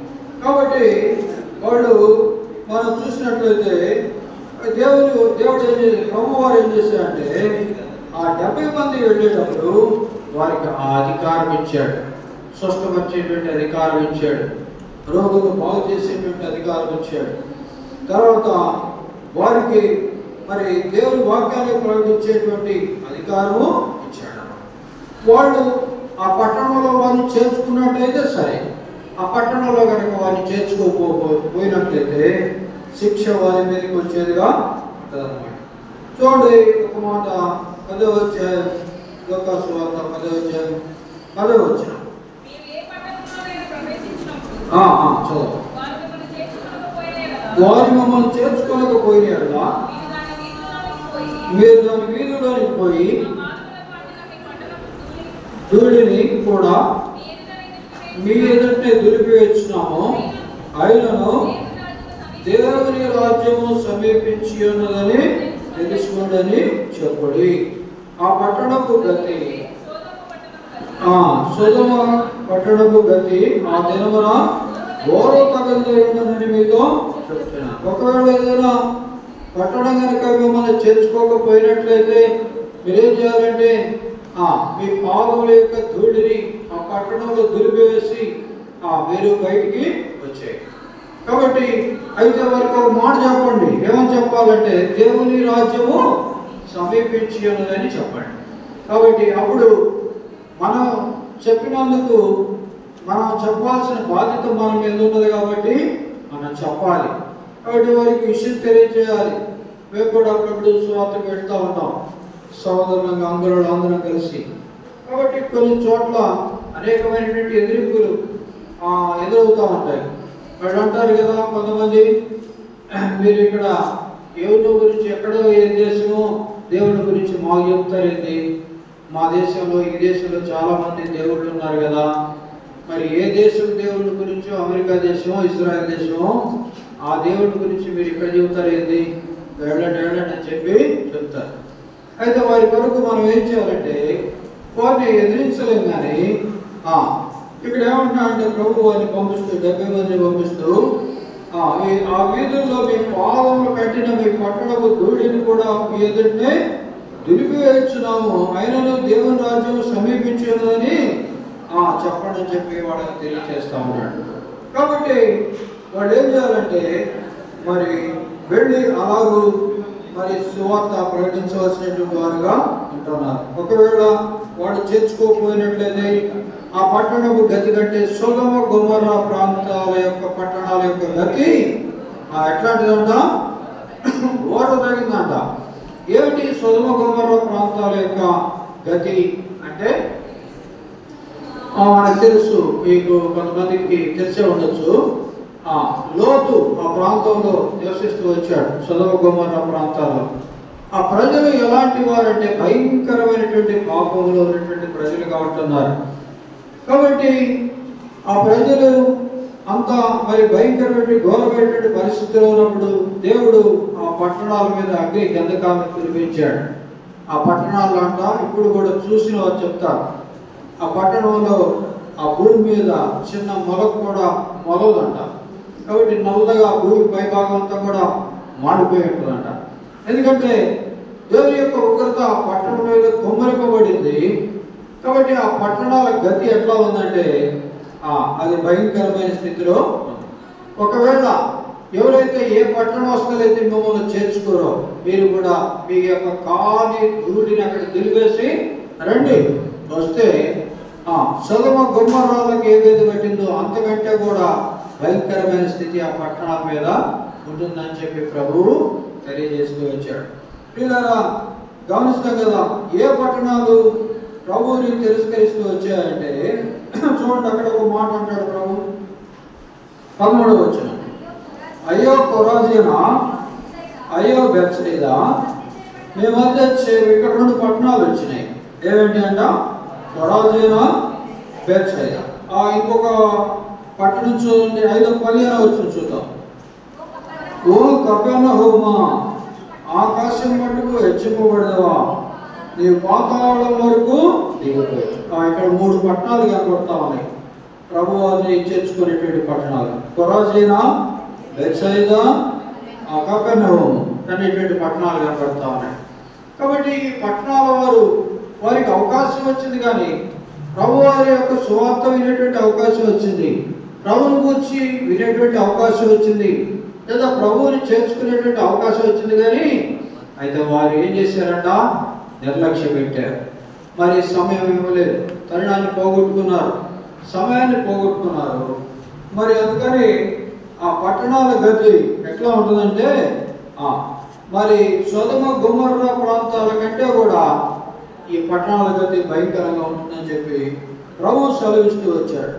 కాబట్టి వాళ్ళు మనం చూసినట్లయితే దేవుడు ప్రభువారు ఏం చేశాడంటే ఆ 70 మంది వెళ్ళేటప్పుడు వారికి ఆ అధికారం ఇచ్చాడు, స్వస్థపరిచేటువంటి అధికారం ఇచ్చాడు, రోగులు బాగు చేసేటువంటి అధికారం ఇచ్చాడు. తర్వాత వారికి మరి దేవుని వాక్యాన్ని ప్రకటించేటువంటి అధికారము ఇచ్చాడు. వాళ్ళు ఆ పట్టణంలో వారిని చేర్చుకున్నట్లయితే సరే, ఆ పట్టణంలో కనుక వారిని చేర్చుకోపోయినట్లయితే శిక్ష వారి మీదకి వచ్చేదిగా ఉంటుందన్నమాట. చూడండి ఒక మాట 10వ అధ్యాయం, లూకా సువార్త 10వ అధ్యాయం 10వ వచనం. చదువు. వారు మమ్మల్ని చేర్చుకోలేకపోయినా మీరు దాని వీధుల్లోనికి పోయి ధూళిని కూడా మీ ఎదుటనే దులిపివేస్తున్నాము, అయినను దేవుని రాజ్యము సమీపించి ఉన్నదని తెలుసుకోండి చెప్పుడి. ఆ పట్టణపు గతి, సొదొమ పట్టణపు గతి ఆ దినమున ఘోర తగలని మీతో చెప్తున్నాను. ఒకవేళ ఏదైనా పట్టణం కనుక మిమ్మల్ని చేర్చుకోకపోయినట్లయితే మీరేం చేయాలంటే మీ పాదముల యొక్క ధూళిని ఆ పట్టణంలో దులిపేసి మీరు బయటికి వచ్చాయి. కాబట్టి అయితే వారికి ఒక మాట చెప్పండి. ఏమని చెప్పాలంటే దేవుని రాజ్యము సమీపించి ఉన్నదని చెప్పండి. కాబట్టి అప్పుడు మనం చెప్పినందుకు మనం చెప్పాల్సిన బాధ్యత మన మీద ఉన్నది కాబట్టి మనం చెప్పాలి. కాబట్టి వారికి విషయం తెలియజేయాలి. మేము కూడా అప్పుడప్పుడు సువార్తకు వెళ్తూ ఉంటాం సహోదరులంగా అందరం కలిసి. కాబట్టి కొన్ని చోట్ల అనేకమైనటువంటి ఎదిరింపులు ఎదురవుతూ ఉంటాయి. వాళ్ళు అంటారు కదా కొంతమంది, మీరు ఇక్కడ దేవుని గురించి ఎక్కడో ఏ దేశమో దేవుని గురించి మాకు చెప్తారేంటి, మా దేశంలో ఈ దేశంలో చాలా మంది దేవుళ్ళు ఉన్నారు కదా, మరి ఏ దేశం దేవుడి గురించో, అమెరికా దేశమో ఇజ్రాయెల్ దేశమో, ఆ దేవుడి గురించి మీరు ఇక్కడ చెబుతారేంటి, వెళ్ళండి అని చెప్పి చెప్తారు. అయితే వారి కొరకు మనం ఏం చేయాలంటే వారిని ఎదిరించలేం. కానీ ఇక్కడ ఏమంటున్నా అంటే ప్రభు వారిని పంపిస్తూ 70 మందిని పంపిస్తూ ఆ వీధుల్లో మీ పాదములు కట్టిన మీ పట్టణపు ధూళిని కూడా మీ ఎదుటినే దులిపివేస్తున్నాము, అయినను దేవుని రాజ్యం సమీపించేదని చెప్పండి అని చెప్పి వాళ్ళకి తెలియజేస్తా ఉన్నాడు. కాబట్టి వాళ్ళు ఏం చేయాలంటే మరి వెళ్ళి అలాగూ మరి సువార్త ప్రకటించవలసినటువంటి వారుగా ఉంటున్నారు. ఒకవేళ వాడు చేర్చుకోకపోయినట్లయితే ఆ పట్టణపు గతి కంటే సొదొమ గొమొర్రా ప్రాంతాల యొక్క పట్టణాల యొక్క గతి ఎట్లాంటిదంట, ఓడదగిందంట. ఏమిటి సొదొమ గొమొర్రా ప్రాంతాల యొక్క గతి అంటే మనకు తెలుసు, మీకు కొంతమందికి తెలిసే ఉండొచ్చు. లోతు ఆ ప్రాంతంలో నివసిస్తూ వచ్చాడు, సొదొమ గొమొర్రా ప్రాంతాల్లో. ఆ ప్రజలు ఎలాంటి వారంటే భయంకరమైనటువంటి పాపంలో ఉన్నటువంటి ప్రజలుగా ఉంటున్నారు. కాబట్టి ఆ ప్రజలు అంతా మరి భయంకరమైన ఘోరమైనటువంటి పరిస్థితిలో ఉన్నప్పుడు దేవుడు ఆ పట్టణాల మీద అగ్ని గంధకాన్ని కురిపించాడు. ఆ పట్టణాల్లో అంట ఇప్పుడు కూడా చూసిన వారు చెప్తారు, ఆ పట్టణంలో ఆ భూమి మీద చిన్న మొలకు కూడా మొలదంట. కాబట్టి నల్లగా భూమి పైభాగం అంతా కూడా మాడిపోయి ఉంటుందంట. ఎందుకంటే దేవుని యొక్క ఉగ్రత ఆ పట్టణం మీద కుమ్మరింపబడింది. కాబట్టి ఆ పట్టణాల గతి ఎట్లా ఉందంటే అది భయంకరమైన స్థితిలో ఉంది. ఒకవేళ ఎవరైతే ఏ పట్టణవస్తులైతే మిమ్మల్ని చేర్చుకోరో మీరు కూడా మీ యొక్క కాలి ధూళిని అక్కడ దులిపేసి రండి. వస్తే సొదొమ గొమొర్రాలకు ఏదైతే పెట్టిందో అంతకంటే కూడా భయంకరమైన స్థితి ఆ పట్టణాల మీద ఉంటుందని చెప్పి ప్రభువు తెలియజేస్తూ వచ్చాడు. పిల్లరా గమనిస్తాం కదా, ఏ పట్టణాలు ప్రభువుని తిరస్కరిస్తూ వచ్చాయంటే చూడండి, అక్కడ ఒక మాట అంటాడు ప్రభు 13వ వచనం, అయ్యో కొరాజీనా, అయ్యో బెత్సయిదా, మీ మధ్య ఇక్కడ 2 పట్టణాలు వచ్చినాయి. ఏమిటి అంట, కొరాజీనా, బెత్సయిదా. ఇంకొక పట్టణం చూడండి, 5:15 వచనం చూద్దాం. ఓ కపెర్నహూమా, ఆకాశం మట్టుకు హెచ్చింపబడదవా, నీవు పాతాళం వరకు దిగిపోయావు. ఇక్కడ 3 పట్టణాలు కనబడతా ఉన్నాయి ప్రభువాన్ని చేర్చుకునేటువంటి పట్టణాలు, కొరాజీనా, బెత్సయిదా, కపెర్నహూము అనేటువంటి పట్టణాలు కనబడతా ఉన్నాయి. కాబట్టి ఈ పట్టణాల వారికి అవకాశం వచ్చింది, కానీ ప్రభు వారి యొక్క సువార్త వినేటువంటి అవకాశం వచ్చింది, ప్రభువుని గురించి వినేటువంటి అవకాశం వచ్చింది, లేదా ప్రభువుని చేర్చుకునేటువంటి అవకాశం వచ్చింది. కానీ అయితే వారు ఏం చేశారంట? నిర్లక్ష్యం పెట్టారు. మరి సమయం ఇవ్వలేదు, తరుణాన్ని పోగొట్టుకున్నారు, సమయాన్ని పోగొట్టుకున్నారు. మరి అందుకని ఆ పట్టణాల గతి ఎట్లా ఉంటుందంటే, మరి సొదొమ గొమొర్రా ప్రాంతాల కంటే కూడా ఈ పట్టణాల గతి భయంకరంగా ఉంటుందని చెప్పి ప్రభువు సెలవిస్తూ వచ్చాడు.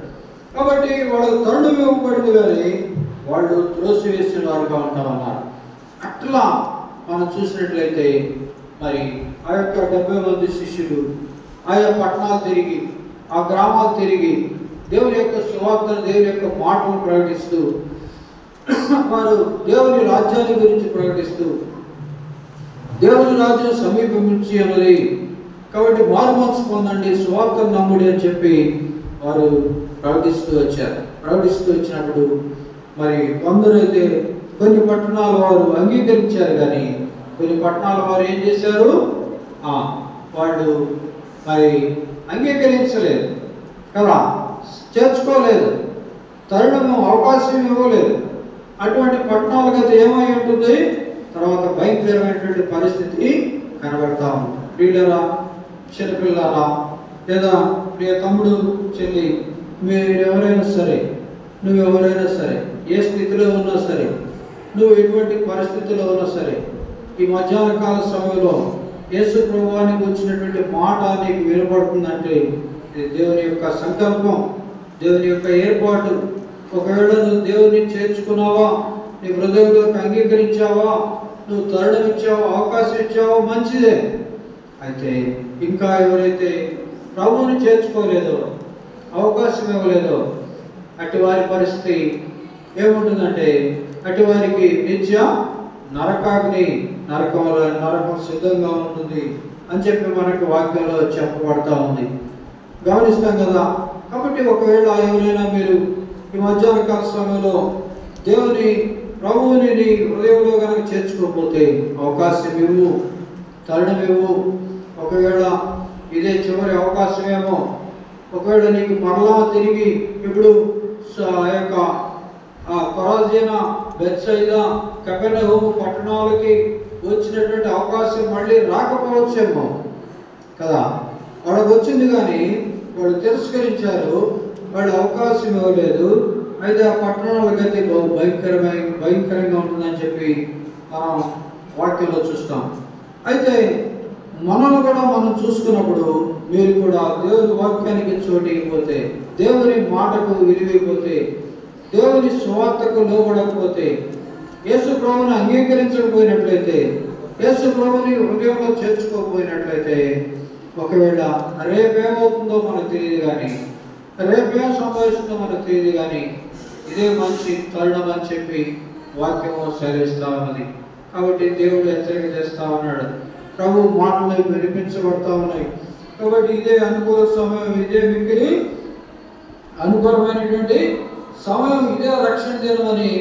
కాబట్టి వాళ్ళకు తరుణం ఇవ్వబడింది, కానీ వాళ్ళు త్రోసివేసిన వారుగా ఉంటామన్నారు. అట్లా మనం చూసినట్లయితే మరి ఆ యొక్క 70 మంది శిష్యులు ఆయా పట్టణాలు తిరిగి, ఆ గ్రామాలు తిరిగి దేవుని యొక్క సువార్తను, దేవుని యొక్క మాటను ప్రకటిస్తూ, వారు దేవుని రాజ్యాన్ని గురించి ప్రకటిస్తూ, దేవుని రాజ్యం సమీపించి అన్నది కాబట్టి మారు మనసు పొందండి, సువార్తను నమ్ముడి అని చెప్పి వారు ప్రకటిస్తూ వచ్చారు. ప్రకటిస్తూ వచ్చినప్పుడు మరి కొందరైతే కొన్ని పట్టణాల వారు అంగీకరించారు, కానీ కొన్ని పట్టణాల వారు ఏం చేశారు? వాళ్ళు మరి అంగీకరించలేదు కదా, చేర్చుకోలేదు, తరుణము అవకాశం ఇవ్వలేదు. అటువంటి పట్టణాల గత ఏమై ఉంటుంది? తర్వాత భయంకరమైనటువంటి పరిస్థితి కనబడతా ఉంది. ప్రియులరా, చిన్నపిల్లరా, లేదా ప్రియ తమ్ముడు, చెల్లి, మీరు ఎవరైనా సరే, నువ్వెవరైనా సరే, ఏ స్థితిలో ఉన్నా సరే, నువ్వు ఎటువంటి పరిస్థితిలో ఉన్నా సరే, ఈ మధ్యాహ్న కాల సమయంలో యేసు ప్రభువానికి వచ్చినటువంటి మాట నీకు వినపడుతుందంటే ఇది దేవుని యొక్క సంకల్పం, దేవుని యొక్క ఏర్పాటు. ఒకవేళ నువ్వు దేవుని చేర్చుకున్నావా, నీ హృదయంలోకి అంగీకరించావా, నువ్వు తరుణం ఇచ్చావా, అవకాశం ఇచ్చావా, మంచిదే. అయితే ఇంకా ఎవరైతే ప్రభువుని చేర్చుకోలేదో, అవకాశం ఇవ్వలేదో, అట్టి వారి పరిస్థితి ఏముంటుందంటే, అట్టి వారికి నిత్య నరకాగ్ని, నరకం సిద్ధంగా ఉంటుంది అని చెప్పి మనకి వాక్యంలో చెప్పబడతా ఉంది, గమనిస్తాం కదా. కాబట్టి ఒకవేళ ఎవరైనా మీరు ఈ మధ్యాహ్న కాల సమయంలో దేవుని ప్రభువుని నీ హృదయంలో కనుక చేర్చుకోకపోతే అవకాశం ఇవ్వు, తరుణం ఇవ్వు. ఒకవేళ ఇదే చివరి అవకాశమేమో, ఒకవేళ నీకు మరలా తిరిగి ఇప్పుడు ఆ యొక్క కొరాజీన, బెత్సయిదా, కపెర్నహూము పట్టణాలకి వచ్చినటువంటి అవకాశం మళ్ళీ రాకపోవచ్చేమో కదా. వాళ్ళకు వచ్చింది, కానీ వాళ్ళు తిరస్కరించారు, వాళ్ళు అవకాశం ఇవ్వలేదు. అయితే ఆ పట్టణాల గతి భయంకరంగా ఉంటుందని చెప్పి మనం వాక్యంలో చూస్తాం. అయితే మనల్ని కూడా మనం చూసుకున్నప్పుడు, మీరు కూడా దేవుని వాక్యానికి చోటిపోతే, దేవుని మాటకు విలువైపోతే, దేవుని సువార్తకు లోబడకపోతే, యేసు ప్రభువుని అంగీకరించకపోయినట్లయితే, యేసు ప్రభువుని హృదయంలో చేర్చుకోకపోయినట్లయితే, ఒకవేళ రేపేమవుతుందో మనకు తెలియదు, కానీ రేపేం సంభవిస్తుందో మనకు తెలియదు, కానీ ఇదే మంచి తరుణం అని చెప్పి వాక్యము సెలవిస్తా ఉన్నది. కాబట్టి దేవుడు హెచ్చరిక చేస్తా ఉన్నాడు, ప్రభు మాటలు వినిపించబడతా ఉన్నాయి. కాబట్టి ఇదే అనుకూల సమయం, ఇదే మిక్కిలి అనుకూలమైనటువంటి సమయం, ఇదే రక్షణ దినం అని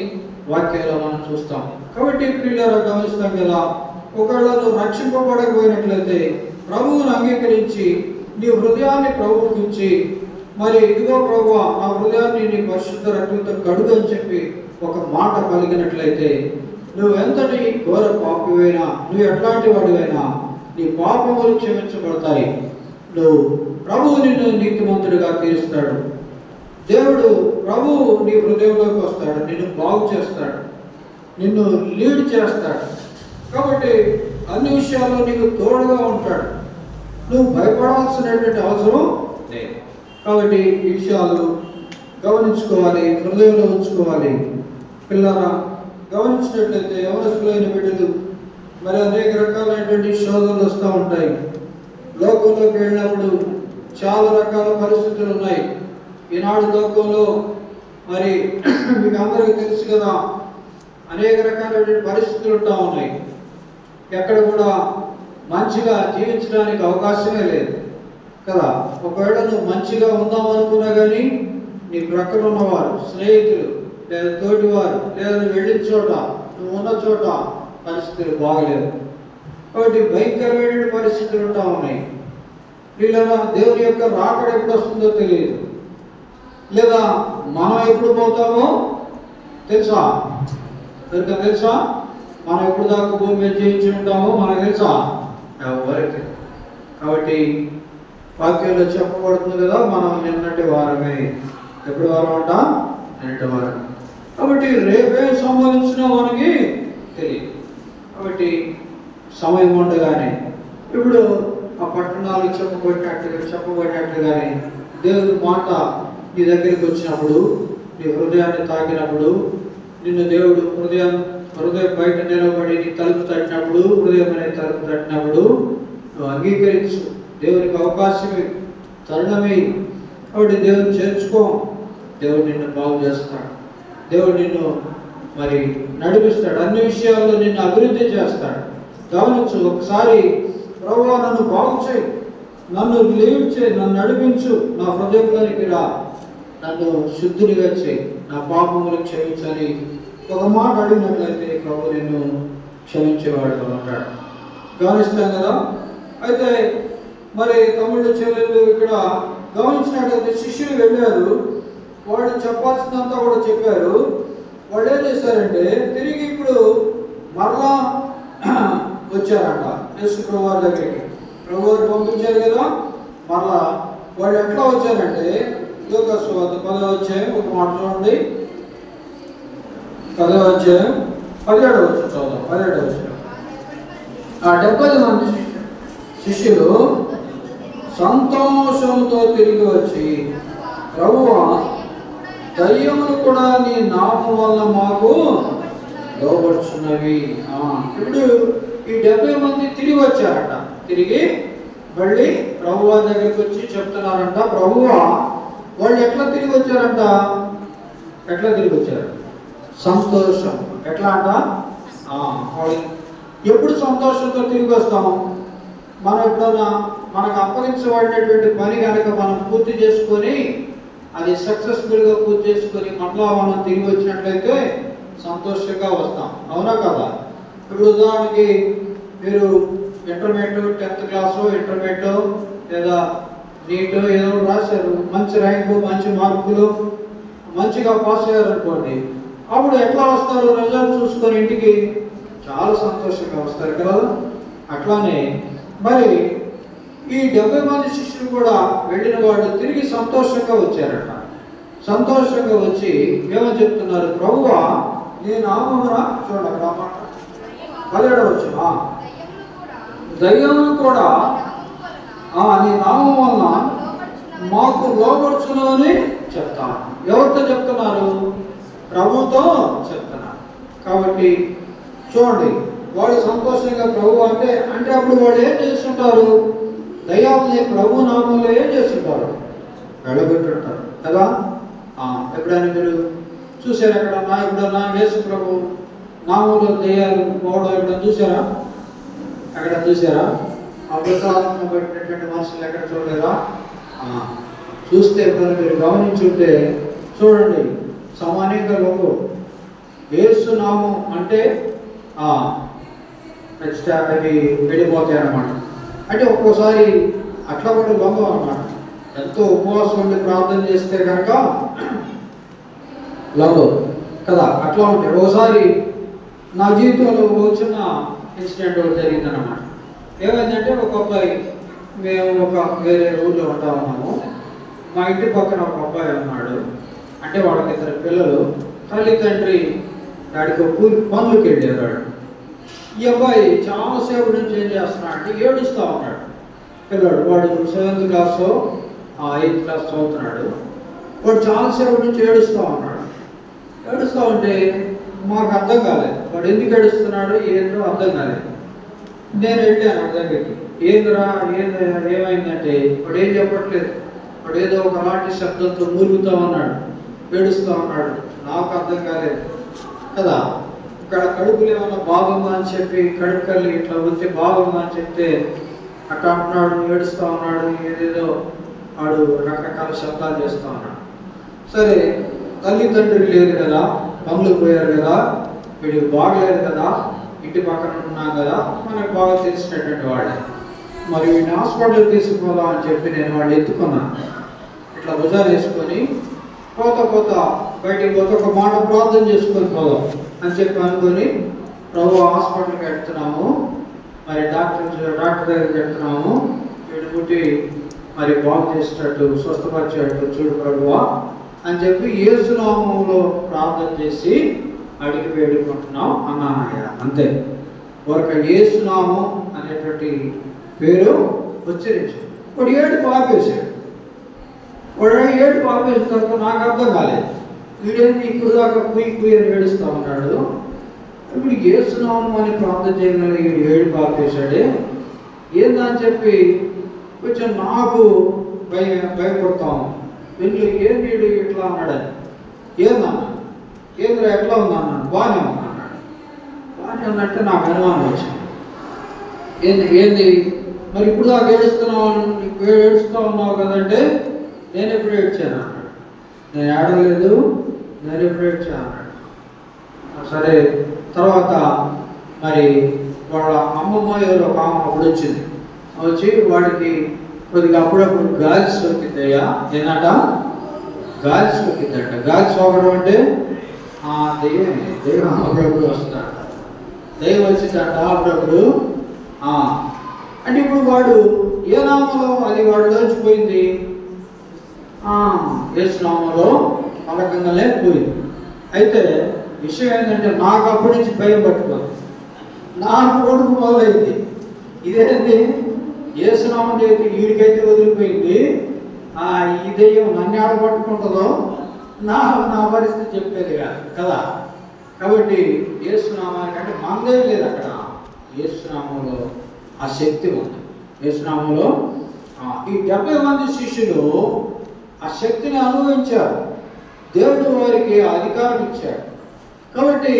వాక్యాలు మనం చూస్తాం. కాబట్టి ప్రియులారా, గమనిస్తాం కదా. ఒకవేళ నువ్వు రక్షింపబడకపోయినట్లయితే ప్రభువును అంగీకరించి నీ హృదయాన్ని ప్రభువుకి ఇచ్చి, మరి ఇదిగో ప్రభువా, నా హృదయాన్ని నీ పరిశుద్ధ రక్తంతో కడుగు అని చెప్పి ఒక మాట పలికినట్లయితే, నువ్వు ఎంతటి ఘోర పాపివైనా, నువ్వు ఎట్లాంటి వాడివైనా, నీ పాపములు క్షమించబడతాయి. నువ్వు ప్రభువు నిన్ను నీతిమంతుడిగా తీరుస్తాడు. దేవుడు ప్రభువు నీ హృదయంలోకి వస్తాడు, నిన్ను బాగు చేస్తాడు, నిన్ను లీడ్ చేస్తాడు. కాబట్టి అన్ని విషయాల్లో నీకు తోడుగా ఉంటాడు. నువ్వు భయపడాల్సినటువంటి అవసరం లేదు. కాబట్టి ఈ విషయాలు గమనించుకోవాలి, హృదయంలో ఉంచుకోవాలి. పిల్లరా, గమనించినట్లయితే యవనస్తులైన బిడ్డలు మరి అనేక రకాలైనటువంటి శోధనలు వస్తూ ఉంటాయి. లోకంలోకి వెళ్ళినప్పుడు చాలా రకాల పరిస్థితులు ఉన్నాయి. ఈనాడు లోకంలో మరి మీకు అందరికీ తెలుసు కదా, అనేక రకాలైనటువంటి పరిస్థితులు ఉంటా ఉన్నాయి. ఎక్కడ కూడా మంచిగా జీవించడానికి అవకాశమే లేదు కదా. ఒకవేళ నువ్వు మంచిగా ఉందామనుకున్నా కానీ నీ ప్రక్కన ఉన్నవారు, స్నేహితులు, లేదా తోటివారు లేదా నువ్వు వెళ్ళిన చోట నువ్వు ఉన్న చోట పరిస్థితులు బాగలేవు. కాబట్టి భయంకరమైన పరిస్థితులు ఉంటా ఉన్నాయి. వీళ్ళ దేవుని యొక్క రాకడ ఎప్పుడు వస్తుందో తెలియదు, లేదా మనం ఎప్పుడు పోతామో తెలుసా? తెలుసా? మనం ఎప్పుడు దాకా భూమి మీద జీవించి ఉంటామో మనకు తెలుసా? ఎవరికి. కాబట్టి వాక్యంలో చెప్పబడుతుంది కదా, మనం నిన్నటి వారమే. ఎప్పుడు వారం అంట? నిన్నటి వారం. కాబట్టి రేపే సంబంధించిన మనకి తెలియదు. కాబట్టి సమయం ఉండగానే ఇప్పుడు ఆ పట్టణాలు చెప్పబడినట్లుగానే దేవుని మాట నీ దగ్గరికి వచ్చినప్పుడు, నీ హృదయాన్ని తాకినప్పుడు, నిన్ను దేవుడు హృదయం బయట నిలబడి నీ తలుపు తట్టినప్పుడు, హృదయం అనేది తలుపు తట్టినప్పుడు నువ్వు అంగీకరించు. దేవునికి అవకాశమే, తరుణమే. కాబట్టి దేవుని చేర్చుకో. దేవుడు నిన్ను బాగు చేస్తాడు. దేవుడు నిన్ను మరి నడిపిస్తాడు. అన్ని విషయాల్లో నిన్ను అభివృద్ధి చేస్తాడు. గమనించు. ఒకసారి ప్రభువా నన్ను బాగు చేయి, నన్ను లీవ్ చేయి, నన్ను నడిపించు, నా హృదయంలోనికి రా, నన్ను శుద్ధినిగా చేయి, నా పాపములను క్షమించని ఒక మాట అడిగినట్లయితే ప్రభు నిన్ను క్షమించేవాడు అంటాడు. గమనిస్తాం కదా. అయితే మరి తమ్ముళ్ళు చెల్లెళ్ళు ఇక్కడ గమనించినట్లయితే శిష్యులు వెళ్ళారు, వాళ్ళు చెప్పాల్సిందంతా కూడా చెప్పారు. వాళ్ళు ఏం చేశారంటే తిరిగి ఇప్పుడు మరలా వచ్చారంట యేసు ప్రభు వారి దగ్గరికి. ప్రభు వారు పంపించారు కదా, మరలా వాళ్ళు ఎట్లా వచ్చారంటే యోగా సువార్త 10వ అధ్యాయం ఒక మాట చూడండి. 10వ అధ్యాయం 17వ వచనం చదువుదాం. 17వ వచనం. 70 మంది శిష్యులు సంతోషంతో తిరిగి వచ్చి, ప్రభువా దయ్యములు కూడా నీ నామం వల్ల మాకు లోబడుచున్నవి. ఇప్పుడు ఈ 70 మంది తిరిగి వచ్చారట. తిరిగి మళ్ళీ ప్రభువా దగ్గరికి వచ్చి చెప్తున్నారంట, ప్రభువా వాళ్ళు ఎట్లా తిరిగి వచ్చారంట? ఎట్లా తిరిగి వచ్చారు? సంతోషం. ఎట్లా అంట? ఎప్పుడు సంతోషంతో తిరిగి వస్తాము? మనం ఎప్పుడన్నా మనకు అప్పగించబడినటువంటి పని కనుక మనం పూర్తి చేసుకొని అది సక్సెస్ఫుల్గా పూర్తి చేసుకొని మళ్ళా మనం తిరిగి వచ్చినట్లయితే సంతోషంగా వస్తాం. అవునా కదా? ఇప్పుడు ఉదాహరణకి మీరు ఇంటర్మీడియట్ 10th క్లాసు ఇంటర్మీడియట్ లేదా నీట్ ఏదో రాశారు, మంచి ర్యాంకు మంచి మార్కులు మంచిగా పాస్ అయ్యారు అనుకోండి, అప్పుడు ఎట్లా వస్తారు? రిజల్ట్ చూసుకొని ఇంటికి చాలా సంతోషంగా వస్తారు కదా. అట్లానే మరి ఈ 70 మంది శిష్యులు కూడా వెళ్ళిన వాళ్ళు తిరిగి సంతోషంగా వచ్చారట. సంతోషంగా వచ్చి ఏమని చెప్తున్నారు? ప్రభువా నీ నామమున, చూడండి అక్కడ మాట 17వ వచనం, దయ్యములు కూడా నీ నామం వలన మాకు లోబడుచున్నవని చెప్తాను. ఎవరితో చెప్తున్నారు? ప్రభుతో చెప్తున్నారు. కాబట్టి చూడండి, వాళ్ళు సంతోషంగా ప్రభు అంటే అప్పుడు వాళ్ళు ఏం చేస్తుంటారు? దయ్యాలని ప్రభు నామంలో ఏం చేస్తుంటారు? వెళ్ళబెట్టుంటారు కదా. ఎప్పుడైనా మీరు చూసారా? ఎప్పుడన్నా యేసు ప్రభు నామంలో దయ్యాలు పోవడం ఎప్పుడైనా చూసారా? ఎక్కడ చూసారా? అబద్ధాలను పెట్టినటువంటి మనుషులు ఎక్కడ చూడలేదా? చూస్తే ఎప్పుడైనా మీరు గమనించుంటే చూడండి, సామాన్యంగా లోపు యేసు నామం అంటే అది వెళ్ళిపోతాయి అన్నమాట. అంటే ఒక్కోసారి అట్లా కూడా లొంగం అన్నమాట. ఎంతో ఉపవాసం ఉండి ప్రార్థన చేస్తే కనుక లొంగం కదా. అట్లా ఉంటాయి. ఒకసారి నా జీవితంలో ఒక చిన్న ఇన్సిడెంట్ ఒకటి జరిగిందన్నమాట. ఏమైందంటే ఒక అబ్బాయి, మేము ఒక వేరే ఊళ్ళో ఉంటా ఉన్నాము. మా ఇంటి పక్కన ఒక అబ్బాయి ఉన్నాడు. అంటే వాళ్ళకి 2 పిల్లలు, తల్లి తండ్రి వాడికి పనులకి వెళ్ళేవాడు. ఈ అబ్బాయి చాలాసేపు నుంచి ఏం చేస్తున్నాడు అంటే ఏడుస్తూ ఉన్నాడు. పిల్లడు వాడు 7th క్లాస్ 8th క్లాస్ చదువుతున్నాడు. వాడు చాలాసేపు నుంచి ఏడుస్తూ ఉన్నాడు. ఏడుస్తూ ఉంటే మాకు అర్థం కాలేదు, వాడు ఎందుకు ఏడుస్తున్నాడు ఏంటో అర్థం కాలేదు. నేను వెళ్ళాను వాడి దగ్గరికి. ఏందిరా ఏమైందంటే వాడు ఏం చెప్పట్లేదు. వాడు ఏదో ఒక అలాంటి శబ్దంతో మూలుగుతూ ఉన్నాడు, ఏడుస్తూ ఉన్నాడు. నాకు అర్థం కాలేదు కదా. ఇక్కడ కడుపులు ఏమన్నా బాగుందా అని చెప్పి కడుపుకల్లి ఇట్లా వస్తే బాగుందా అని చెప్తే అట్లా అంటున్నాడు, ఏడుస్తూ ఉన్నాడు, ఏదేదో వాడు రకరకాల శబ్దాలు చేస్తూ ఉన్నాడు. సరే తల్లి తండ్రి లేదు కదా, పనులు పోయారు కదా, వీడికి బాగలేదు కదా, ఇంటి పక్కన ఉన్నాం కదా, మనకు బాగా తెలిసినటువంటి వాళ్ళే. మరి వీడిని హాస్పిటల్ తీసుకుపోదాం అని చెప్పి నేను వాళ్ళు ఎత్తుకున్నాను. ఇట్లా భుజాలు వేసుకొని పోతా బయటికి పోతే ఒక మాట ప్రార్థన చేసుకొని పోదాం అని చెప్పి అనుకొని ప్రభు హాస్పిటల్కి వెళ్తున్నాము. మరి డాక్టర్ దగ్గరికి వెళ్తున్నాము. వీడు పుట్టి మరి బాగు చేసేటట్టు స్వస్థపరిచేటట్టు చూడు ప్రభువా అని చెప్పి యేసు నామములో ప్రార్థన చేసి అడిగి వేడుకుంటున్నాం అన్నానయ్య. అంతే, ఒక యేసు నామం అనేటువంటి పేరు ఉచ్చరించాడు. వాడు ఏడుపు ఆపేశాడు. తర్వాత నాకు అర్థం కాలేదు. వీడేంటి ఇప్పుడు దాకా కుయ్యి అని ఏడుస్తూ ఉన్నాడు. ఇప్పుడు యేసు నామం అని ప్రార్థన చేయగలిగి వీడు ఏడుపు ఆపేశాడే ఏందని చెప్పి కొంచెం నాకు భయపడతాము. వీళ్ళు ఏంటి ఇట్లా అన్నాడని. ఏందన్నా ఏంద్రా ఎట్లా ఉందన్నాడు. బాగానే ఉందన్నాడు. బాగానే ఉందంటే నాకు అనుమానం వచ్చింది. ఏంది మరి ఇప్పుడు దాకా ఏడుస్తూ ఉన్నావు కదంటే నేను ఎప్పుడు ఏడ్చాను అన్నాడు. నేను ఏడలేదు, నేను ఎప్పుడు ఏడ్చాను అన్నాడు. సరే, తర్వాత మరి వాళ్ళ అమ్మమ్మ ఎవరో ఒక ఆమె అప్పుడు వచ్చింది. వచ్చి వాడికి కొద్దిగా అప్పుడప్పుడు గాలి సోకిద్దయ్యా. ఏంటంట? గాలి సోకిద్దంట. గాలి సోకడం అంటే దైవం అప్పుడప్పుడు వస్తాడు. దైవం వచ్చిందంట అప్పుడప్పుడు. అంటే ఇప్పుడు వాడు ఏ నామంలో అది వాడు లోచిపోయింది? యేసు నామంలో పలకంగానే పోయింది. అయితే విషయం ఏంటంటే నాకు అప్పటి నుంచి భయం పట్టుకోదు. నాకు కొడుకు మొదలైంది. ఇదేంటి యేసు నామం చేతి వీడికైతే వదిలిపోయింది, ఈ దెయ్యం నన్ను ఆడ పట్టుకుంటుందో నా పరిస్థితి చెప్పేది కాదు కదా. కాబట్టి యేసు నామానికంటే మందే లేదు అక్కడ. యేసు నామంలో ఆ శక్తి ఉంది. యేసు నామంలో ఈ 70 మంది శిష్యులు ఆ శక్తిని అనుభవించారు. దేవుడు వారికి అధికారం ఇచ్చాడు. కాబట్టి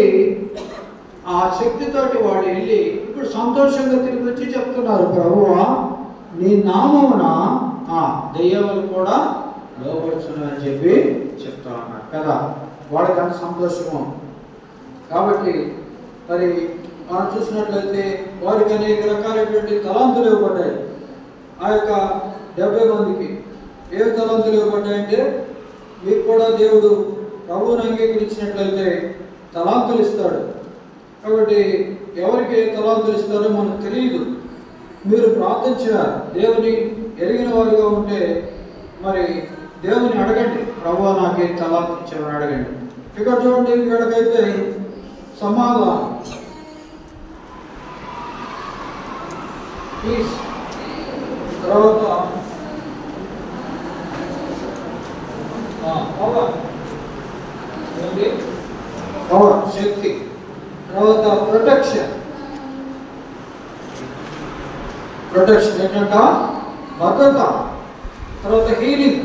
ఆ శక్తితోటి వాడు వెళ్ళి ఇప్పుడు సంతోషంగా తిరిగి వచ్చి చెప్తున్నారు, ప్రభువా నీ నామమున దెయ్యాలు కూడా లోపడుచును అని చెప్పి చెప్తా ఉన్నారు కదా. వాడికి అంత సంతోషము. కాబట్టి మరి మనం చూసినట్లయితే వారికి అనేక రకాలైనటువంటి తలాంతులు ఇవ్వబడ్డాయి. ఆ యొక్క 70 మందికి ఏ తలాంతులు ఇవ్వబడ్డాయంటే, మీకు కూడా దేవుడు ప్రభువుని అంగీకరించినట్లయితే తలాంతులు ఇస్తాడు. కాబట్టి ఎవరికి ఏ తలాంతులు ఇస్తారో మనకు తెలియదు. మీరు ప్రార్థించారు, దేవుని ఎరిగిన వారుగా ఉంటే మరి దేవుని అడగండి, ప్రభువా నాకే తలాంతు ఇచ్చామని అడగండి. ఇక్కడ చూడండి, ఇక్కడికైతే సమాధానం పీస్, తర్వాత పవర్ శక్తి, తర్వాత ప్రొటెక్షన్ ఏంటంట భద్రత, తర్వాత హీలింగ్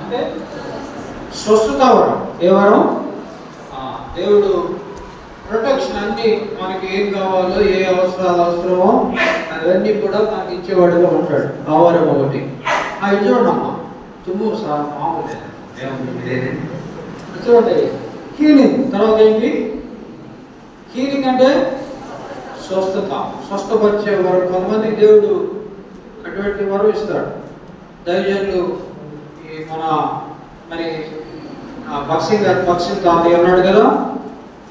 అంటే స్వస్థత వరం. ఏ వరం? దేవుడు ప్రొటెక్షన్ అన్ని మనకి ఏం కావాలో, ఏ అవసరాలు అవసరమో అవన్నీ కూడా మనకి ఇచ్చేవాడుగా ఉంటాడు. ఆ వరం ఒకటి. ఇది చూడమ్మా, తుమ్ము సార్ మామూలు చూడండి. హీలింగ్ తర్వాత ఏంటి? హీలింగ్ అంటే స్వస్థపరిచే వరం. కొంతమంది దేవుడు అటువంటి వరం ఇస్తాడు. దైవజనులు మన మరి బక్సింగ్ తాతయ్య ఉన్నాడు కదా,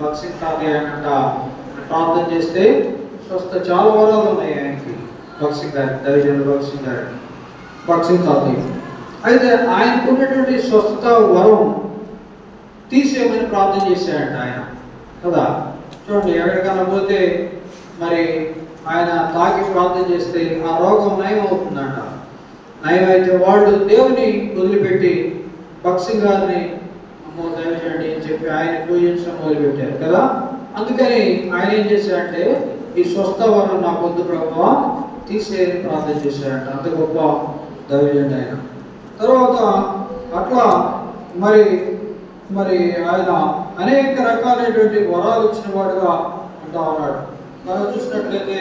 బక్సింగ్ తాతయ్య అంట ప్రార్థన చేస్తే చాలా వరాలు ఉన్నాయి ఆయనకి. బక్సింగ్ గారి దైవజనులు బక్సింగ్ తాతయ్య. అయితే ఆయనకు ఉన్నటువంటి స్వస్థత వరం తీసేయమని ప్రార్థన చేశాడంట ఆయన కదా. చూడండి, ఎక్కడికైనా పోతే మరి ఆయన తాకి ప్రార్థన చేస్తే ఆ రోగం నయం అవుతుందంట. నయం అయితే వాళ్ళు దేవుని వదిలిపెట్టి బక్సింగ్ గారిని అమ్మో దయచేయండి అని చెప్పి ఆయన పూజించడం మొదలుపెట్టారు కదా. అందుకని ఆయన ఏం చేశాడంటే, ఈ స్వస్థ వరం నా పొద్దు ప్రభువా తీసేయని ప్రార్థన చేశాడంట. అంత గొప్ప దైవజనుడు ఆయన. తర్వాత అట్లా మరి ఆయన అనేక రకాలైనటువంటి వరాలు ఇచ్చిన వాడుగా అంటా ఉన్నాడు. మనం చూసినట్లయితే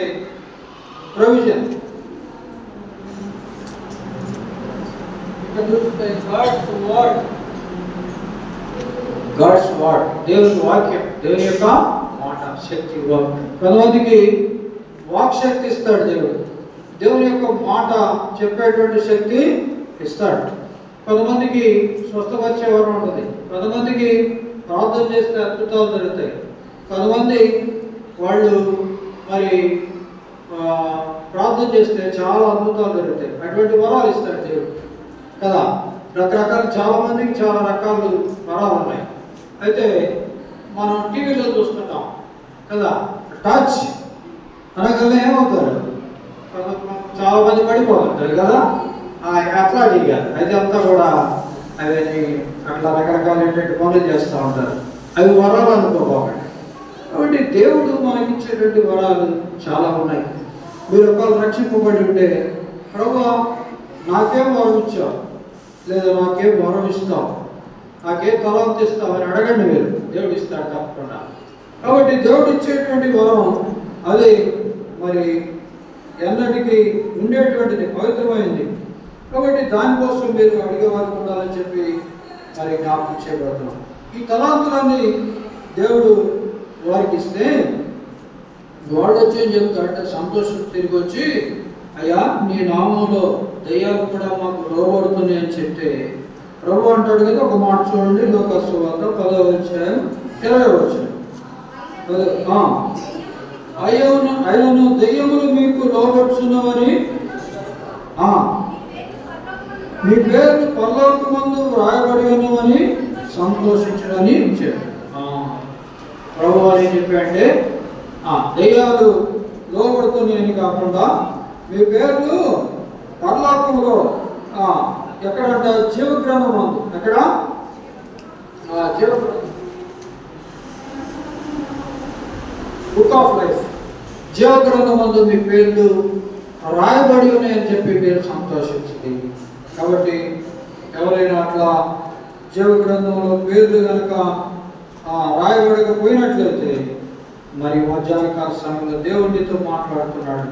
ప్రొవిజన్, ఇక్కడ చూస్తే గాడ్స్ వర్డ్ గాడ్స్ వర్డ్, దేవుని వాక్యం, దేవుని యొక్క మాట శక్తి. కొంతమందికి వాక్ శక్తి ఇస్తాడు దేవుడు, దేవుని యొక్క మాట చెప్పేటువంటి శక్తి ఇస్తాడు. కొంతమందికి స్వస్థపరిచే వరం ఉంటుంది, కొంతమందికి ప్రార్థన చేస్తే అద్భుతాలు జరుగుతాయి, కొంతమంది వాళ్ళు మరి ప్రార్థన చేస్తే చాలా అద్భుతాలు జరుగుతాయి. అటువంటి వరాలు ఇస్తాడు దేవుడు కదా. రకరకాల చాలా మందికి చాలా రకాల వరాలు ఉన్నాయి. అయితే మనం టీవీలో చూస్తున్నాం కదా, టచ్ అనగలనే ఏమవుతారు, చాలా మంది పడిపోతుంటారు కదా. అట్లా అడిగారు, అయితే అంతా కూడా అవన్నీ అట్లా రకరకాల పనులు చేస్తూ ఉంటారు. అవి వరాలు అనుకోపోకండి. కాబట్టి దేవుడు మనకిచ్చేటువంటి వరాలు చాలా ఉన్నాయి. మీరు ఒకవేళ రక్షింపబడి ఉంటే, ప్రభువా నాకేం వరం ఇచ్చావు, లేదా నాకేం వరం ఇస్తావు, నాకేం తలాంతు ఇస్తావు అని అడగండి, మీరు దేవుడు ఇస్తాడు తప్పకుండా. కాబట్టి దేవుడు ఇచ్చేటువంటి వరం అది మరి ఎన్నటికీ ఉండేటువంటిది, పవిత్రమైంది. కాబట్టి దానికోసం మీరు అడిగేవారు ఉండాలని చెప్పి మరి జ్ఞాపకం చేయబడుతున్నాం. ఈ తలాంతులన్నీ దేవుడు వారికి ఇస్తే వాడు వచ్చి ఏం చెప్తాడంటే, సంతోషం తిరిగి వచ్చి, అయ్యా నీ నామంలో దయ్యాలు కూడా మాకు లోబడుతున్నాయి అని చెప్తే ప్రభు అంటాడు కదా. ఒక మాట చూడండి, లోకాసు వార్త 10వ అధ్యాయం 20వ వచనం. అయ్యను దయ్యములు మీకు లోబడుచున్నవని మీ పేర్లు పరలోకమందు వ్రాయబడి ఉన్నవని సంతోషించడని చెప్పాడు. ప్రభు అని చెప్పంటే దయ్యాలు లోబడుతున్నాయని కాకుండా మీ పేర్లు పరలోకంలో ఎక్కడంట, జీవగ్రంథం మందు, ఎక్కడ బుక్ ఆఫ్ లైఫ్, జీవగ్రంథం మందు మీ పేర్లు రాయబడి ఉన్నాయని చెప్పి మీరు సంతోషించింది. కాబట్టి ఎవరైనా అట్లా జీవగ్రంథంలో పేర్లు కనుక రాయబడకపోయినట్లయితే మరి మధ్యాహ్నకాల సమయంలో దేవునితో మాట్లాడుతున్నాడు.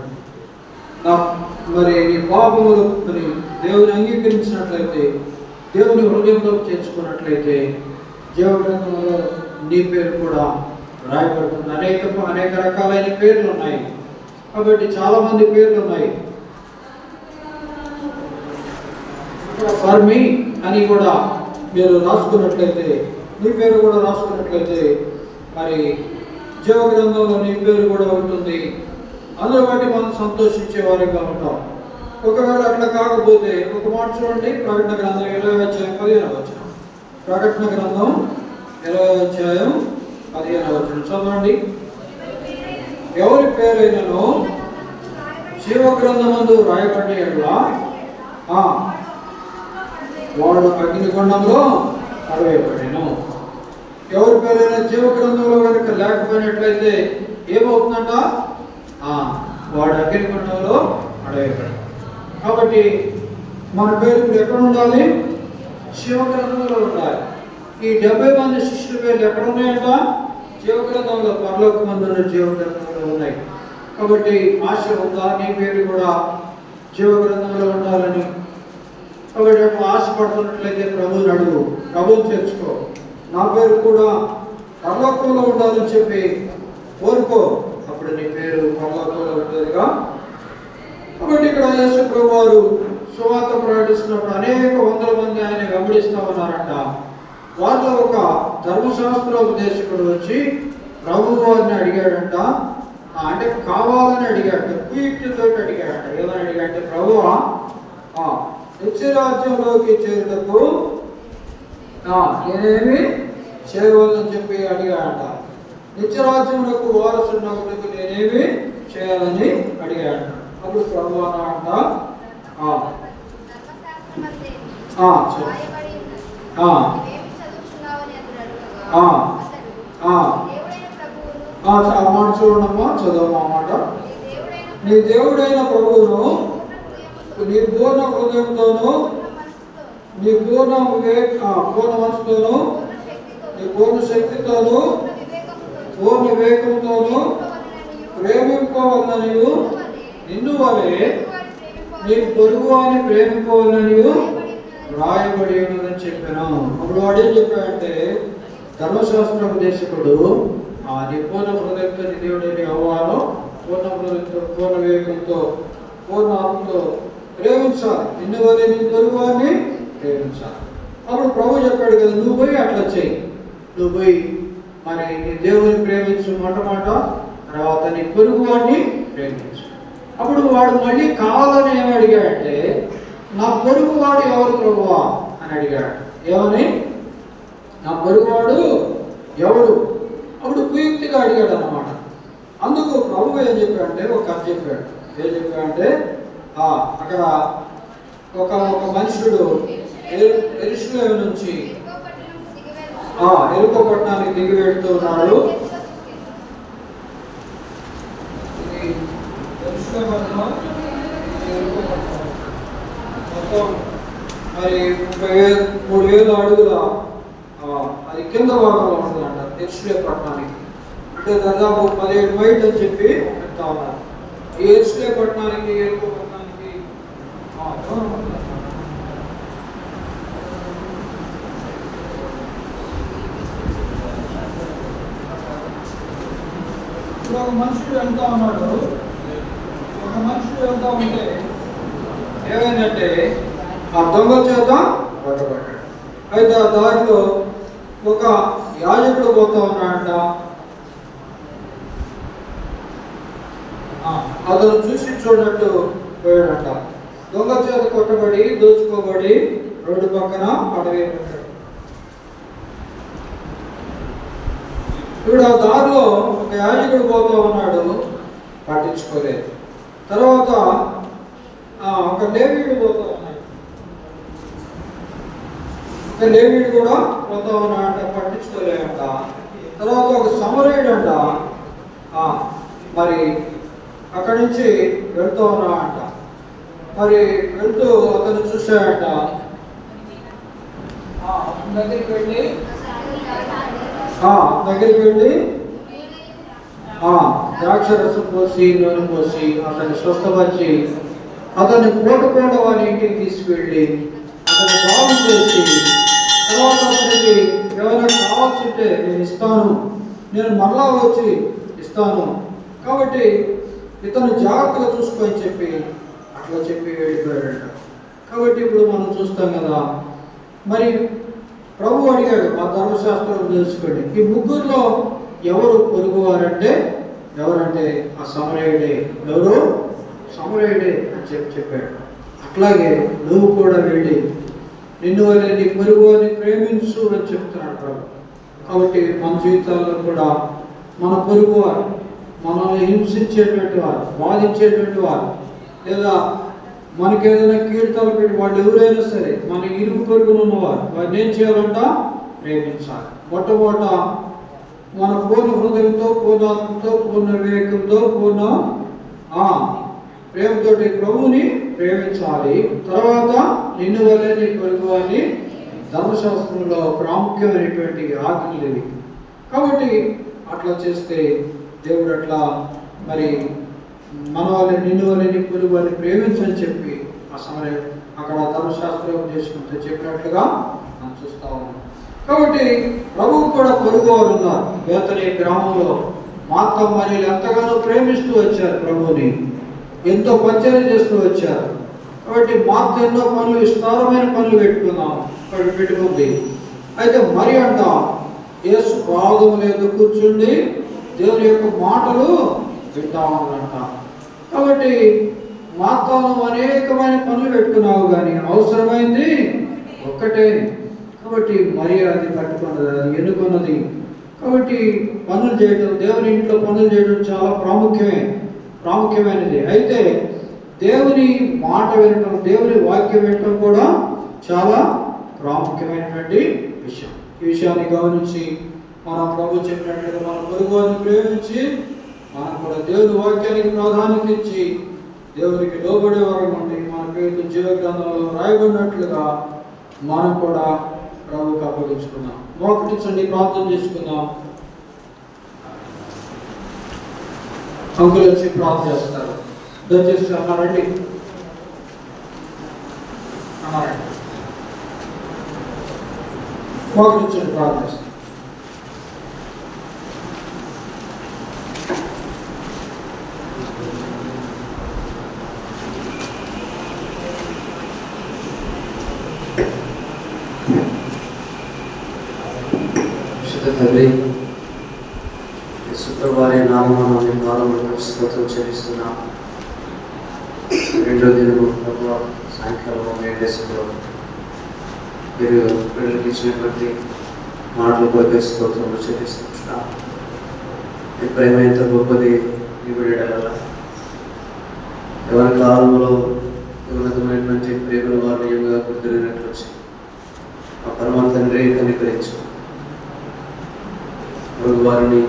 మరి నీ పాపములు మరి దేవుని అంగీకరించినట్లయితే, దేవుని హృదయంలో చేర్చుకున్నట్లయితే జీవగ్రంథంలో నీ పేరు కూడా రాయబడుతుంది. అనేక రకాలైన పేర్లు ఉన్నాయి. కాబట్టి చాలా మంది పేర్లు ఉన్నాయి. ఫర్ మీ అని కూడా మీరు రాసుకున్నట్లయితే, నీ పేరు కూడా రాసుకున్నట్లయితే మరి జీవగ్రంథంలో నీ పేరు కూడా ఉంటుంది. అందులో బట్టి మనం సంతోషించే వారిగా ఉంటాం. ఒకవేళ అట్లా కాకపోతే ఒక మాట చూడండి, ప్రకటన గ్రంథం 20వ అధ్యాయం 15వ వచనం. ప్రకటన గ్రంథం 20వ అధ్యాయం 15వ వచనం చదవండి. ఎవరి పేరైనను జీవగ్రంథమందు రాయబడి ఎడల వాడు అగ్నిగుండంలో పడవేయబడెను. ఎవరి పేరైనా జీవగ్రంథంలో కనుక లేకపోయినట్లయితే ఏమవుతుందంట, వాడు అగ్నిగుండంలో పడవేయబడెను. కాబట్టి మన పేరు ఇప్పుడు ఎక్కడ ఉండాలి, జీవగ్రంథంలో ఉండాలి. ఈ 70 మంది శిష్యుల పేర్లు ఎక్కడ ఉన్నాయంట, జీవగ్రంథంలో, పరలోకమందున్న జీవగ్రంథంలో ఉన్నాయి. కాబట్టి ఆశ ఉందా నీ పేరు కూడా జీవగ్రంథంలో ఉండాలని? కాబట్టి అట్లా ఆశపడుతున్నట్లయితే ప్రభువుని అడుగు, ప్రభువుని తెచ్చుకో. నా పేరు కూడా పరలోకంలో ఉండాలని చెప్పి కోరుకో, అప్పుడు నీ పేరు పరలోకంలో ఉంటుందిగా. కాబట్టి ఇక్కడ యేసు ప్రభు వారు సువార్త ప్రకటిస్తున్నప్పుడు అనేక వందల మంది ఆయన వెంబడిస్తామన్నారంట. వారిలో ఒక ధర్మశాస్త్రోపదేశకుడు వచ్చి ప్రభు వారిని అడిగాడంట. అంటే కావాలని అడిగాడు, కుయుక్తితో అడిగాడంట. ఏమని అడిగాడంటే, ప్రభువా నిత్యరాజ్యంలోకి చేరుటకు నేనేమి చేయవాలని చెప్పి అడిగాడంట. నిత్యరాజ్యంలోకి వారసున్నకు నేనేమి చేయాలని అడిగాడంట. అప్పుడు ప్రభు అన్నాడంట, మాట చూడమ్మా, చదవమా మాట. నీ దేవుడైన ప్రభువును నీ పూర్ణ హృదయంతోనూ, నీ పూర్ణ మనసుతోనూ, నీ పూర్ణ శక్తితోనూ, పూర్ణ వివేకంతోనూ ప్రేమింపవలనని, నిన్ను వలె నీ పొరుగు అని ప్రేమింపవలనని రాయబడి ఉన్నదని చెప్పాను. అప్పుడు వాడు ఏం చెప్పాడంటే, ధర్మశాస్త్రోపదేశకుడు నీ పూర్ణ హృదయంతో నీ దేవుడిని అవ్వాలో పూర్ణ హృదయంతో, పూర్ణ వివేకంతో, పూర్ణ ఆత్మతో ప్రేమించాలి. నిన్ను వలె నీ పొరుగువారిని ప్రేమించాలి. అప్పుడు ప్రభు చెప్పాడు కదా, నువ్వు పోయి అట్లా చెయ్యి. నువ్వు పోయి మరి నీ దేవుని ప్రేమించు మాట, తర్వాత నీ పొరుగువాడిని ప్రేమించు. అప్పుడు వాడు మళ్ళీ కావాలని ఏమి అడిగాడంటే, నా పొరుగువాడు ఎవరు ప్రభువా అని అడిగాడు. ఏమని? నా పొరుగువాడు ఎవరు? అప్పుడు కుయుక్తిగా అడిగాడు అన్నమాట. అందుకు ప్రభు ఏం చెప్పాడంటే ఒక కథ చెప్పాడు. ఏం చెప్పాడంటే, అక్కడ ఒక మనుషుడు యెరూషలేము నుంచి ఎరుకో పట్టణానికి దిగి వెళ్తున్నాడు. మొత్తం మరి 33,000 అడుగుల అది కింద భాగంలో ఉంటుందంట యెరూషలేము పట్టణానికి. అంటే దాదాపు 17 మైళ్ళు అని చెప్పి చెప్తా ఉన్నారు. ఈ యెరూషలేము పట్టణానికి, ఎరుకో పట్టణానికి ఒక మనుషుడు వెళ్తా ఉన్నాడు. ఒక మనుషుడు వెళ్తా ఉంటే ఏమైందంటే ఆ దొంగ చేత పట్టబడ్డాడు. అయితే ఆ దారిలో ఒక యాజకుడు పోతా ఉన్నాడంట. అతను చూసి చూడనట్టు పోయాడంట. దొంగ చేత కొట్టబడి దోచుకోబడి రోడ్డు పక్కన పడవేయబడ్డాడు. ఇప్పుడు ఆ దారిలో ఒక యాజకుడు పోతా ఉన్నాడు, పట్టించుకోలేదు. తర్వాత ఒక లేవీయుడు పోతా ఉన్నాడు. ఒక లేవీయుడు కూడా పోతా ఉన్నాడంట, పట్టించుకోలేదంట. తర్వాత ఒక సమరయుడు అంట మరి అక్కడి నుంచి వెళ్తూ ఉన్నాడంట. మరి వెళ్తూ అతను చూశాడంట. దగ్గరికి వెళ్ళి ద్రాక్ష రసం పోసి నూనె పోసి అతన్ని స్వస్థపరిచి అతన్ని కోటకోట వారి ఇంటికి తీసుకువెళ్ళి అతన్ని బాగు చేసి తర్వాత అతనికి ఏమైనా కావాల్సింటే నేను ఇస్తాను, నేను మరలా వచ్చి ఇస్తాను, కాబట్టి ఇతను జాగ్రత్తగా చూసుకొని చెప్పి అట్లా చెప్పి వెళ్ళిపోయాడంట. కాబట్టి ఇప్పుడు మనం చూస్తాం కదా, మరి ప్రభు అడిగాడు మా ధర్మశాస్త్రం తెలుసుకోండి, ఈ ముగ్గురులో ఎవరు పొరుగువారంటే ఎవరంటే ఆ సమరయుడే. ఎవరు? సమరయుడే అని చెప్పాడు. అట్లాగే నువ్వు కూడా వెళ్ళి నిన్ను వలె నీ పొరుగువారిని ప్రేమించు అని చెప్తున్నాడు ప్రభు. కాబట్టి మన జీవితాల్లో కూడా మన పొరుగువారు, మనల్ని హింసించేటువంటి వారు, బాధించేటువంటి వారు, లేదా మనకేదైనా కీర్తలు పెట్టి వాళ్ళు ఎవరైనా సరే మన ఇరుగు పొరుగున ఉన్నవారు, వారిని ఏం చేయాలంట? ప్రేమించాలి. మొట్టమొదట మన పూర్ణ హృదయంతో, పూర్ణాత్మతో, పూర్ణ వివేకంతో, పూర్ణ ప్రేమతోటి ప్రభువుని ప్రేమించాలి. తర్వాత నిన్ను వలె నీ పొరుగువారిని, ధర్మశాస్త్రంలో ప్రాముఖ్యమైనటువంటి ఆజ్ఞలు ఇవి. కాబట్టి అట్లా చేస్తే దేవుడు అట్లా మరి మన వాళ్ళని నిన్ను వలె నీ పొరుగువారిని ప్రేమించని చెప్పి ఆ సమయం అక్కడ ధర్మశాస్త్రం చేసుకుంటూ చెప్పినట్లుగా మనం చూస్తా ఉన్నాం. కాబట్టి ప్రభువు కూడా పొరుగువారు ఉన్నారు. బేతనీ గ్రామంలో మార్తా మరియలు ఎంతగానో ప్రేమిస్తూ వచ్చారు ప్రభువుని, ఎంతో పరిచర్య చేస్తూ వచ్చారు. కాబట్టి మార్త ఎన్నో పనులు, విస్తారమైన పనులు పెట్టుకుంది. అయితే మరి అంట యేసు పాదముల మీద కూర్చుండి దేవుని యొక్క మాటలు వింటా ఉందంట. కాబట్టి మార్తాను అనేకమైన పనులు పెట్టుకున్నావు, కానీ అవసరమైంది ఒక్కటే. కాబట్టి మరి అది పట్టుకున్నది, అది ఎన్నుకున్నది. కాబట్టి పనులు చేయడం, దేవుని ఇంట్లో పనులు చేయడం చాలా ప్రాముఖ్యమైనది. అయితే దేవుని మాట వినటం, దేవుని వాక్యం వినటం కూడా చాలా ప్రాముఖ్యమైనటువంటి విషయం. ఈ విషయాన్ని గమనించి మన ప్రభు చెప్పినట్లుగా మన పొరుగువారిని ప్రేమించి మనం కూడా దేవుని వాక్యానికి ప్రాధాన్యత ఇచ్చి దేవునికి లోబడే వారు ఉండి మన పేరు జీవ గ్రంథంలో రాయబడినట్లుగా మనం కూడా ప్రభువుకి అప్పగించుకుందాం. మోకరించండి, ప్రార్థన చేసుకుందాం. అంకులు వచ్చి ప్రార్థన చేస్తారు. దయచేసి అన్నారండి మోకరించండి, ప్రార్థన చేస్తారు. తండ్రి, శుక్రవారి నామమానాన్ని కాలంలో స్తోత్రం చెల్లిస్తున్నాం. రెండో దినము ప్రభువా సాయంకాలం వేడేసులో మీరు పిల్లలకి ఇచ్చినటువంటి మాటలు కొరకు స్తోత్రంలో చెల్లిస్తున్నాం. మీ ప్రేమ ఎంత గొప్పది, మీ విడల ఎవరి కాలంలో ఉన్నతమైనటువంటి ప్రేమను వారు నియమంగా గుర్తున్నట్లు వచ్చి ఆ పరమ తండ్రి కనికరించు వారిని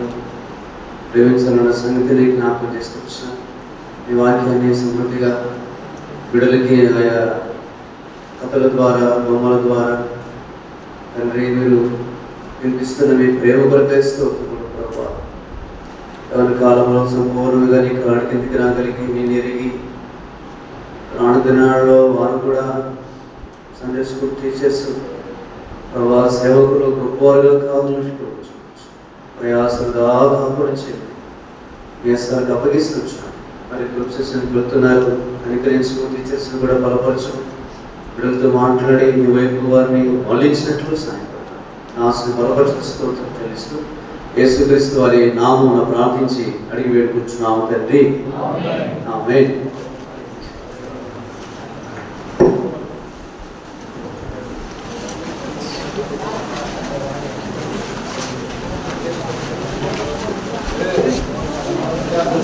ప్రేమించాలన్న సంగతిని జ్ఞాపకం చేసుకొచ్చిన మీ వాక్యాన్ని సమృద్ధిగా బిడలకి ఆయా కథల ద్వారా బొమ్మల ద్వారా తండ్రి మీరు వినిపిస్తున్న మీ ప్రేమ కొరకేస్తూ ప్రభావ ఎవరి కాలంలో సంపూర్ణంగా నీ కాడి కిందికి రాగలిగి నేను ఎరిగి ప్రాణదినాల్లో వారు కూడా సండే స్కూల్ టీచర్స్ ప్రభావ సేవకులు గొప్పవారుగా కావాలని ప్రయాసం దాదాపు వేసాలకు అప్పగిస్తున్నాను. మరి గ్రూప్ సెషన్ వెళ్తున్నారు, అనుకరించు టీచర్స్ని కూడా బలపరచు, బిడ్డలతో మాట్లాడి మీ వైపు వారిని మళ్ళించినట్లు సాయపడతాను. నాశని బలపరుస్తూ తెలుస్తూ యేసుక్రీస్తు వారి నామమున ప్రార్థించి అడిగి వేడుకుంటున్నాము తండ్రి, ఆమేన్.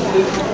Thank you.